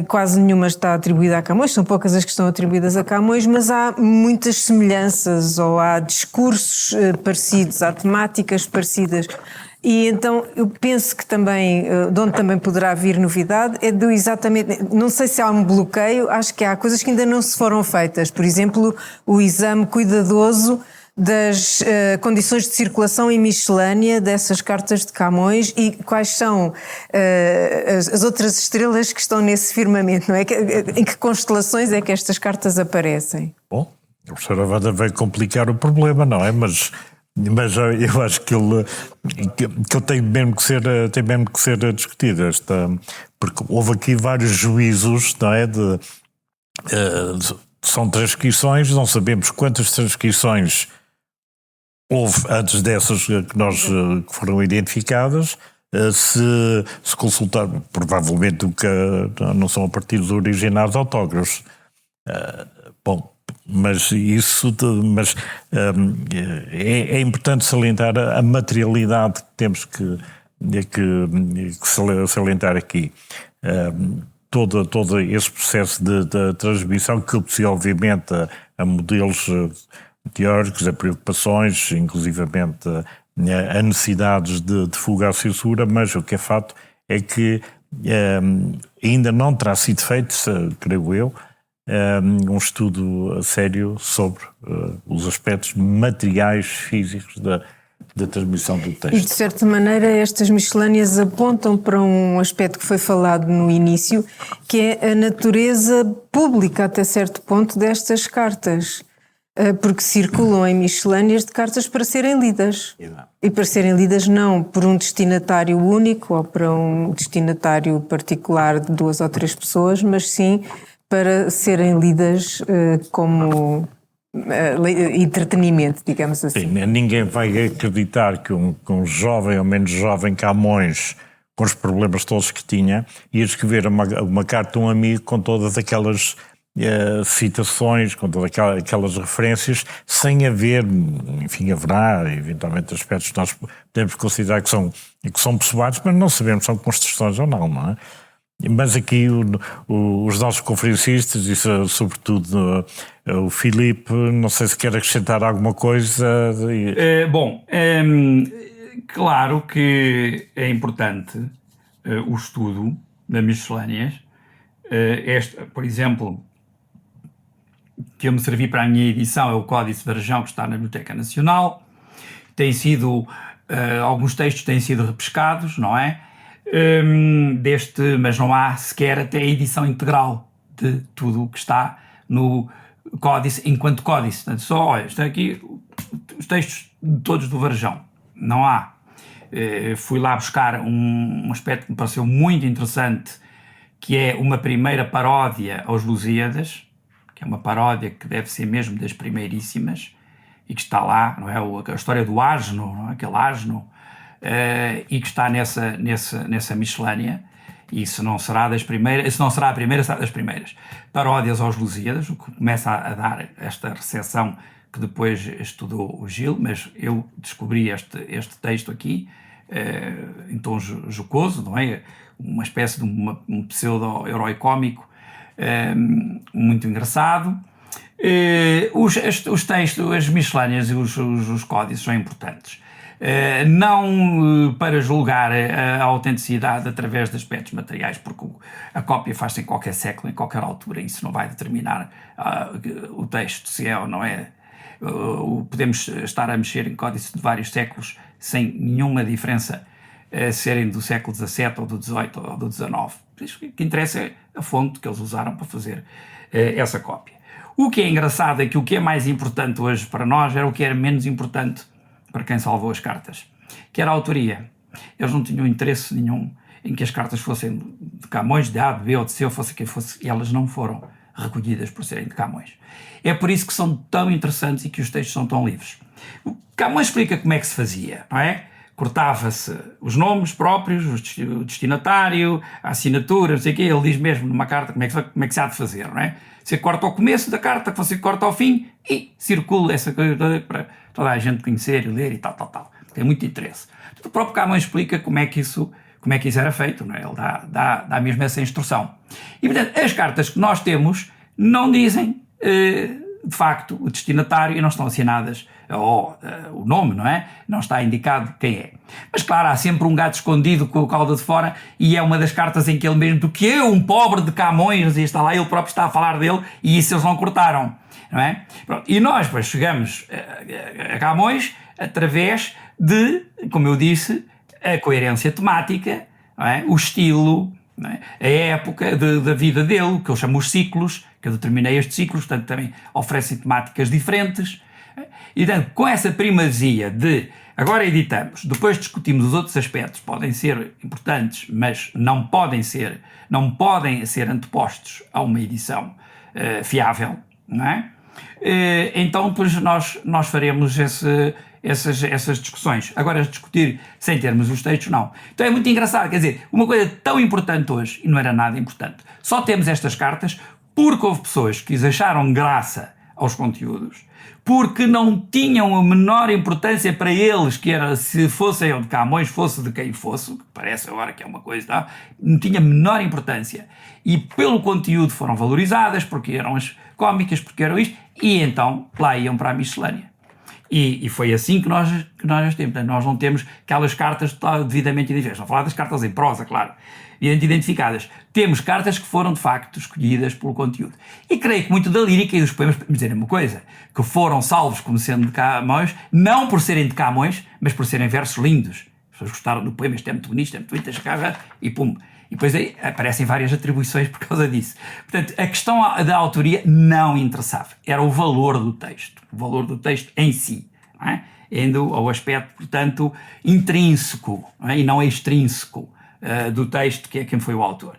S3: Quase nenhuma está atribuída a Camões, são poucas as que estão atribuídas a Camões, mas há muitas semelhanças, ou há discursos parecidos, há temáticas parecidas. E então eu penso que também, de onde também poderá vir novidade, é exatamente, não sei se há um bloqueio, acho que há coisas que ainda não se foram feitas. Por exemplo, o exame cuidadoso das condições de circulação e miscelânea dessas cartas de Camões e quais são as outras estrelas que estão nesse firmamento, não é? Em que constelações é que estas cartas aparecem?
S4: Bom, a professora Wanda veio complicar o problema, não é? Mas eu acho que ele tem mesmo que ser discutido, porque houve aqui vários juízos, não é? São transcrições, não sabemos quantas transcrições houve antes dessas que foram identificadas. Se consultar, provavelmente não são a partir dos originais autógrafos. Bom, mas é importante salientar a materialidade que temos que salientar aqui. Todo esse processo de transmissão que obedece, obviamente, a modelos teóricos, a preocupações, inclusivamente a necessidades de fuga à censura, mas o que é fato é que ainda não terá sido feito, creio eu, um estudo a sério sobre os aspectos materiais, físicos da transmissão do texto.
S3: E, de certa maneira, estas miscelâneas apontam para um aspecto que foi falado no início, que é a natureza pública, até certo ponto, destas cartas. Porque circulam em miscelâneas de cartas para serem lidas.
S4: Exato.
S3: E para serem lidas não por um destinatário único ou para um destinatário particular de 2 ou 3 pessoas, mas sim para serem lidas como entretenimento, digamos assim.
S4: Sim, ninguém vai acreditar que um jovem ou menos jovem Camões, com os problemas todos que tinha, ia escrever uma carta a um amigo com todas aquelas citações, com todas aquelas referências, sem haver, enfim, haverá eventualmente aspectos que nós podemos considerar que são pessoais, mas não sabemos se são construções ou não é? Mas aqui os nossos conferencistas, e sobretudo o Filipe, não sei se quer acrescentar alguma coisa.
S6: Claro que é importante o estudo das miscelâneas. Por exemplo, que eu me servi para a minha edição é o Códice de Varjão, que está na Biblioteca Nacional. Alguns textos têm sido repescados, não é? Mas não há sequer até a edição integral de tudo o que está no Códice, enquanto Códice. Portanto, estão aqui os textos todos do Varjão. Não há. Fui lá buscar um aspecto que me pareceu muito interessante, que é uma primeira paródia aos Lusíadas, que é uma paródia que deve ser mesmo das primeiríssimas, e que está lá, não é? A história do asno, não é? Aquele asno, e que está nessa miscelânea, e se não será das primeiras, se não será a primeira, será das primeiras. Paródias aos Lusíadas, o que começa a dar esta recepção que depois estudou o Gil, mas eu descobri este texto aqui, em tom jocoso, não é? Uma espécie de um pseudo-herói cómico, muito engraçado. Os textos, as miscelâneas e os códices são importantes. Não para julgar a autenticidade através de aspectos materiais, porque a cópia faz-se em qualquer século, em qualquer altura, e isso não vai determinar o texto, se é ou não é. Podemos estar a mexer em códices de vários séculos sem nenhuma diferença serem do século XVII ou do XVIII ou do XIX. O que interessa é a fonte que eles usaram para fazer essa cópia. O que é engraçado é que o que é mais importante hoje para nós era o que era menos importante para quem salvou as cartas, que era a autoria. Eles não tinham interesse nenhum em que as cartas fossem de Camões, de A, de B ou de C, ou fosse quem fosse, e elas não foram recolhidas por serem de Camões. É por isso que são tão interessantes e que os textos são tão livres. O Camões explica como é que se fazia, não é? Cortava-se os nomes próprios, o destinatário, a assinatura, não sei o quê. Ele diz mesmo numa carta como é que se há de fazer, não é? Você corta ao começo da carta, você corta ao fim e circula essa coisa para toda a gente conhecer e ler e tal. Tem muito interesse. O próprio Camões explica como é que isso era feito, não é? Ele dá mesmo essa instrução. E, portanto, as cartas que nós temos não dizem de facto, o destinatário e não estão assinadas, ou o nome, não é? Não está indicado quem é. Mas claro, há sempre um gato escondido com a cauda de fora, e é uma das cartas em que ele mesmo, do que eu, um pobre de Camões, e está lá, ele próprio está a falar dele, e isso eles não cortaram, não é? Pronto. E nós, pois, chegamos a Camões através de, como eu disse, a coerência temática, não é? O estilo, não é? A época da vida dele, que eu chamo os ciclos, que eu determinei estes ciclos, portanto também oferecem temáticas diferentes. E portanto, com essa primazia de agora editamos, depois discutimos os outros aspectos, podem ser importantes, mas não podem ser antepostos a uma edição fiável, não é? Então depois nós faremos essas discussões. Agora, discutir sem termos os textos, não. Então é muito engraçado, quer dizer, uma coisa tão importante hoje, e não era nada importante, só temos estas cartas porque houve pessoas que acharam graça aos conteúdos, porque não tinham a menor importância para eles, que era se fossem de Camões, fosse de quem fosse, que parece agora que é uma coisa, tá? Não tinha a menor importância. E pelo conteúdo foram valorizadas, porque eram as cómicas, porque eram isto, e então lá iam para a miscelânea. E foi assim que nós as temos. Nós não temos aquelas cartas devidamente identificadas. Estou a falar das cartas em prosa, claro, identificadas. Temos cartas que foram, de facto, escolhidas pelo conteúdo. E creio que muito da lírica e dos poemas, para me dizerem uma coisa, que foram salvos como sendo de Camões, não por serem de Camões, mas por serem versos lindos. As pessoas gostaram do poema, isto é muito bonito, e pum. E depois aí aparecem várias atribuições por causa disso. Portanto, a questão da autoria não interessava. Era o valor do texto em si, não é? Indo ao aspecto, portanto, intrínseco, não é? E não extrínseco do texto, que é quem foi o autor.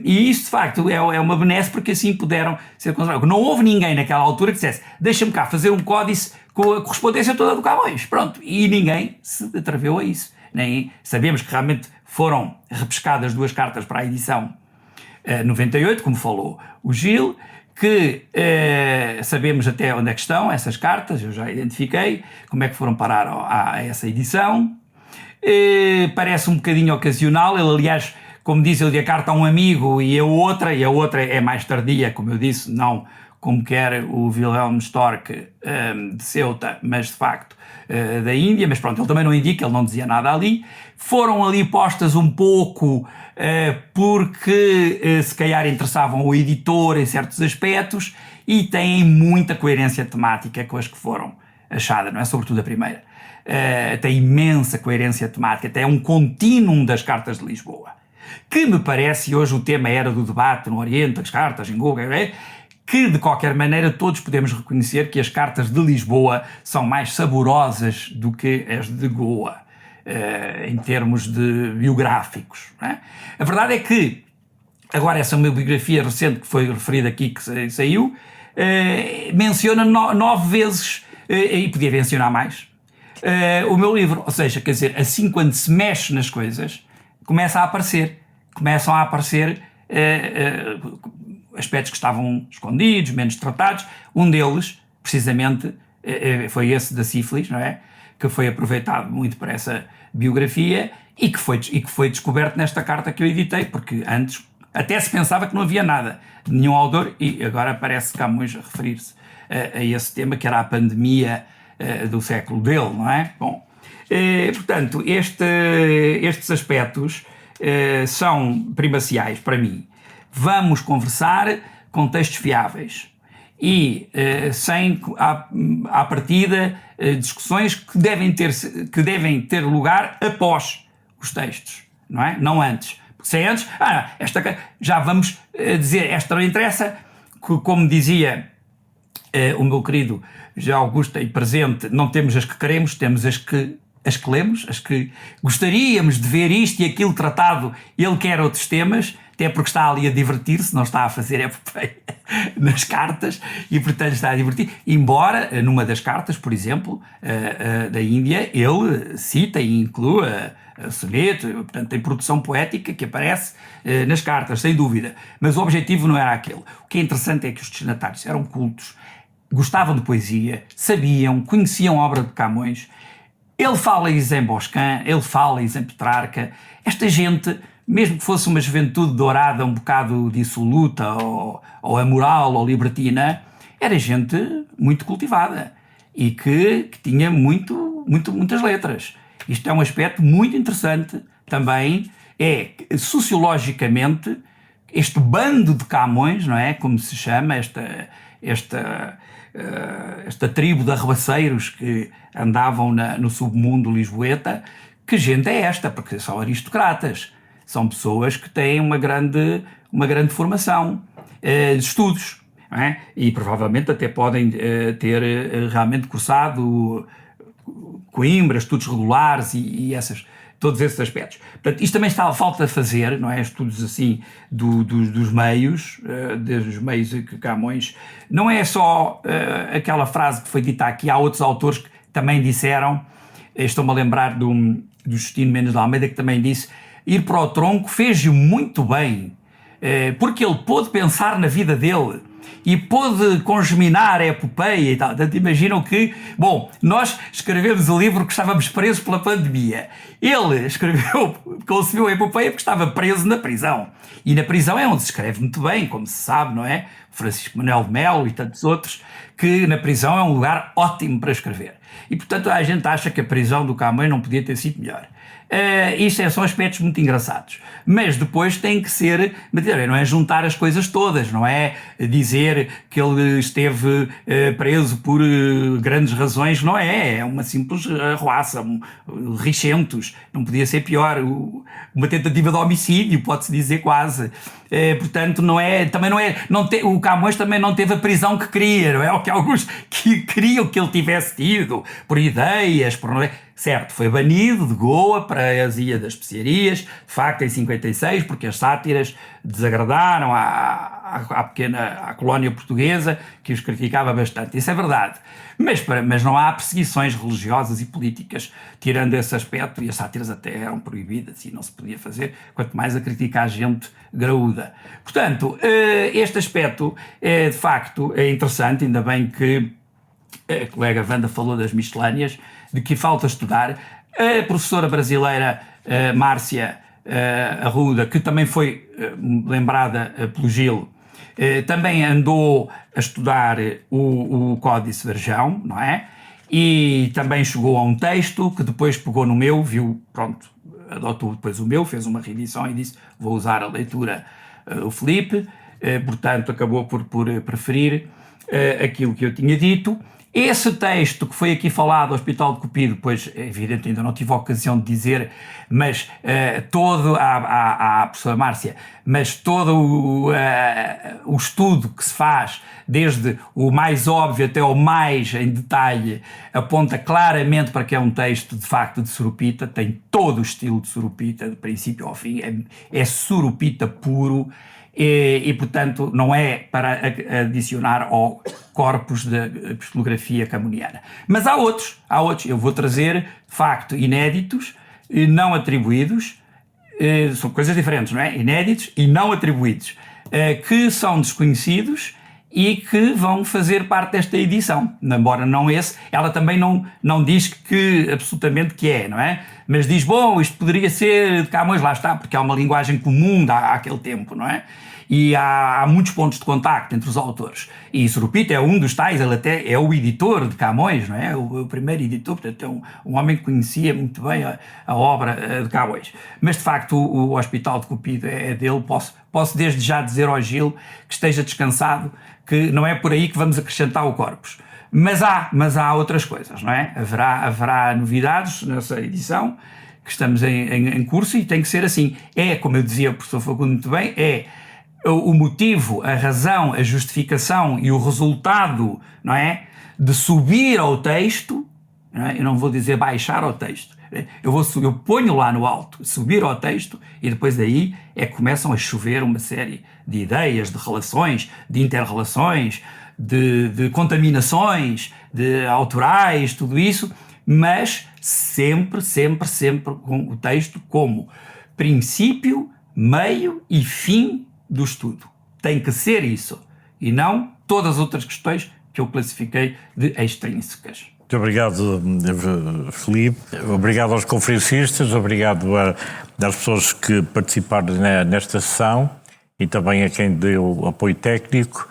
S6: E isso, de facto, é uma benesse, porque assim puderam ser considerados. Não houve ninguém naquela altura que dissesse: deixa-me cá fazer um códice com a correspondência toda do Camões. Pronto. E ninguém se atreveu a isso. Nem sabemos que realmente foram repescadas 2 cartas para a edição 98, como falou o Gil, que sabemos até onde é que estão essas cartas, eu já identifiquei como é que foram parar a essa edição. Parece um bocadinho ocasional. Ele, aliás, como disse, eu dei a carta a um amigo e a outra é mais tardia, como eu disse, não como quer o Wilhelm Storck de Ceuta, mas de facto da Índia, mas pronto, ele também não indica, ele não dizia nada ali. Foram ali postas um pouco porque se calhar interessavam o editor em certos aspectos, e têm muita coerência temática com as que foram achadas, não é? Sobretudo a primeira. Tem imensa coerência temática, até um contínuo das cartas de Lisboa, que me parece, hoje o tema era do debate no Oriente, as cartas em Google, que de qualquer maneira todos podemos reconhecer que as cartas de Lisboa são mais saborosas do que as de Goa, em termos de biográficos, não é? A verdade é que, agora essa minha biografia recente que foi referida aqui, que saiu, menciona 9 vezes, e podia mencionar mais, o meu livro. Ou seja, quer dizer, assim quando se mexe nas coisas, começam a aparecer aspectos que estavam escondidos, menos tratados. Um deles, precisamente, foi esse da sífilis, não é? Que foi aproveitado muito para essa biografia e que foi descoberto nesta carta que eu editei, porque antes até se pensava que não havia nada, nenhum autor, e agora parece Camões a referir-se a esse tema, que era a pandemia do século dele, não é? Bom, portanto, estes aspectos são primaciais para mim. Vamos conversar com textos fiáveis e sem, à partida, discussões que devem ter lugar após os textos, não é? Não antes. Porque se é antes, já vamos dizer, esta não interessa, que, como dizia o meu querido José Augusto aí presente, não temos as que queremos, temos as que lemos, as que gostaríamos de ver isto e aquilo tratado. Ele quer outros temas, até porque está ali a divertir-se, não está a fazer epopeia nas cartas, e portanto está a divertir. Embora, numa das cartas, por exemplo, da Índia, ele cita e inclui a soneto, portanto tem produção poética que aparece nas cartas, sem dúvida. Mas o objetivo não era aquele. O que é interessante é que os destinatários eram cultos, gostavam de poesia, sabiam, conheciam a obra de Camões. Ele fala em Boscan, ele fala em Petrarca. Esta gente, mesmo que fosse uma juventude dourada, um bocado dissoluta, ou amoral, ou libertina, era gente muito cultivada e que tinha muitas letras. Isto é um aspecto muito interessante também, sociologicamente, este bando de Camões, não é? Como se chama, esta tribo de arrebaceiros que andavam no submundo lisboeta, que gente é esta? Porque são aristocratas, são pessoas que têm uma grande formação de estudos, não é? E provavelmente até podem ter realmente cursado Coimbra, estudos regulares e todos esses aspectos. Portanto, isto também falta fazer, não é? Estudos assim dos meios que Camões. Não é só aquela frase que foi dita aqui, há outros autores que também disseram, estou-me a lembrar do Justino Mendes de Almeida, que também disse, ir para o tronco fez-lhe muito bem, porque ele pôde pensar na vida dele e pôde congeminar a epopeia e tal. Portanto, imaginam que, nós escrevemos o livro que estávamos presos pela pandemia. Ele concebeu a epopeia porque estava preso na prisão. E na prisão é onde se escreve muito bem, como se sabe, não é? Francisco Manuel de Melo e tantos outros, que na prisão é um lugar ótimo para escrever. E, portanto, a gente acha que a prisão do Camões não podia ter sido melhor. Isto são aspectos muito engraçados. Mas depois tem que ser, não é juntar as coisas todas, não é dizer que ele esteve preso por grandes razões, não é. É uma simples arruaça, rixentos, não podia ser pior. Uma tentativa de homicídio, pode-se dizer quase. Portanto, o Camões também não teve a prisão que queria, não é? Ou que alguns que queriam que ele tivesse tido, por ideias, certo, foi banido de Goa para as Ilhas das Especiarias, de facto em 56, porque as sátiras desagradaram à colónia portuguesa, que os criticava bastante. Isso é verdade. Mas não há perseguições religiosas e políticas, tirando esse aspecto, e as sátiras até eram proibidas e não se podia fazer, quanto mais a criticar a gente graúda. Portanto, este aspecto, de facto, é interessante, ainda bem que a colega Wanda falou das miscelâneas, de que falta estudar. A professora brasileira Márcia Arruda, que também foi lembrada pelo Gil, também andou a estudar o Códice Verjão, não é? E também chegou a um texto que depois pegou no meu, viu, pronto, adotou depois o meu, fez uma reedição e disse, vou usar a leitura do Filipe, portanto acabou por preferir aquilo que eu tinha dito. Esse texto que foi aqui falado, Hospital de Cupido, pois é evidente, ainda não tive a ocasião de dizer, mas todo a professora Márcia, mas todo o estudo que se faz, desde o mais óbvio até o mais em detalhe, aponta claramente para que é um texto de facto de Surupita, tem todo o estilo de Surupita, de princípio ao fim, é Surupita puro. E, portanto, não é para adicionar ao corpus da epistolografia camoniana. Mas há outros, eu vou trazer, de facto, inéditos, não atribuídos, são coisas diferentes, não é? Inéditos e não atribuídos, que são desconhecidos e que vão fazer parte desta edição, embora não esse, ela também não diz que absolutamente que é, não é? Mas diz, isto poderia ser de Camões, lá está, porque há uma linguagem comum àquele tempo, não é? E há muitos pontos de contacto entre os autores. E Surupita é um dos tais, ele até é o editor de Camões, não é? O primeiro editor, portanto é um homem que conhecia muito bem a obra de Camões. Mas, de facto, o Hospital de Cupido é dele. Posso desde já dizer ao Gil que esteja descansado, que não é por aí que vamos acrescentar o corpus. Mas há outras coisas, não é? Haverá novidades nessa edição, que estamos em curso, e tem que ser assim. Como eu dizia o professor Facundo muito bem, o motivo, a razão, a justificação e o resultado, não é? De subir ao texto, não é? Eu não vou dizer baixar ao texto, eu ponho lá no alto, subir ao texto, e depois daí começam a chover uma série de ideias, de relações, de inter-relações, de contaminações, de autorais, tudo isso, mas sempre com o texto como princípio, meio e fim do estudo. Tem que ser isso, e não todas as outras questões que eu classifiquei de extrínsecas.
S4: Muito obrigado, Filipe. Obrigado aos conferencistas, obrigado às pessoas que participaram nesta sessão e também a quem deu apoio técnico.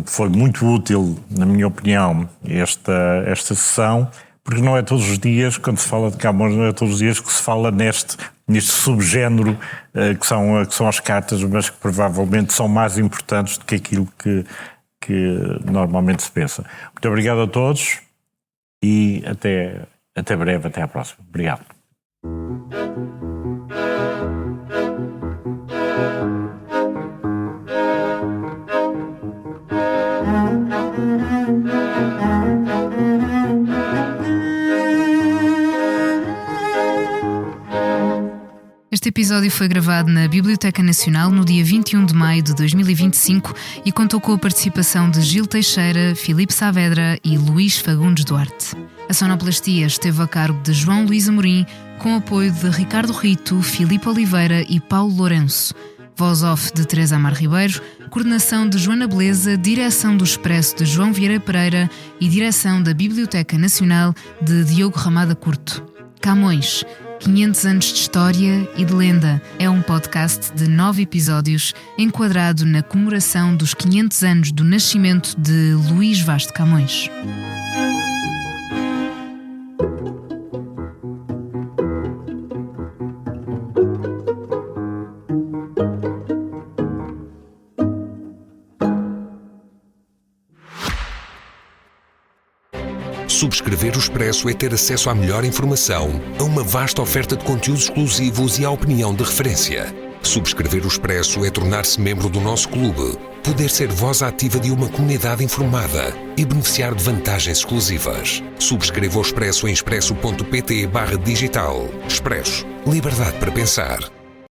S4: Foi muito útil, na minha opinião, esta sessão, porque não é todos os dias, quando se fala de Camões, não é todos os dias que se fala neste subgénero que são as cartas, mas que provavelmente são mais importantes do que aquilo que normalmente se pensa. Muito obrigado a todos e até breve, até à próxima. Obrigado.
S1: Este episódio foi gravado na Biblioteca Nacional no dia 21 de maio de 2025 e contou com a participação de Gil Teixeira, Filipe Saavedra e Luís Fagundes Duarte. A sonoplastia esteve a cargo de João Luís Amorim, com apoio de Ricardo Rito, Filipe Oliveira e Paulo Lourenço. Voz off de Teresa Amar Ribeiro, coordenação de Joana Beleza, direção do Expresso de João Vieira Pereira e direção da Biblioteca Nacional de Diogo Ramada Curto. Camões, 500 anos de história e de lenda, é um podcast de 9 episódios enquadrado na comemoração dos 500 anos do nascimento de Luís Vaz de Camões.
S2: Subscrever o Expresso é ter acesso à melhor informação, a uma vasta oferta de conteúdos exclusivos e à opinião de referência. Subscrever o Expresso é tornar-se membro do nosso clube, poder ser voz ativa de uma comunidade informada e beneficiar de vantagens exclusivas. Subscreva o Expresso em expresso.pt/digital. Expresso. Liberdade para pensar.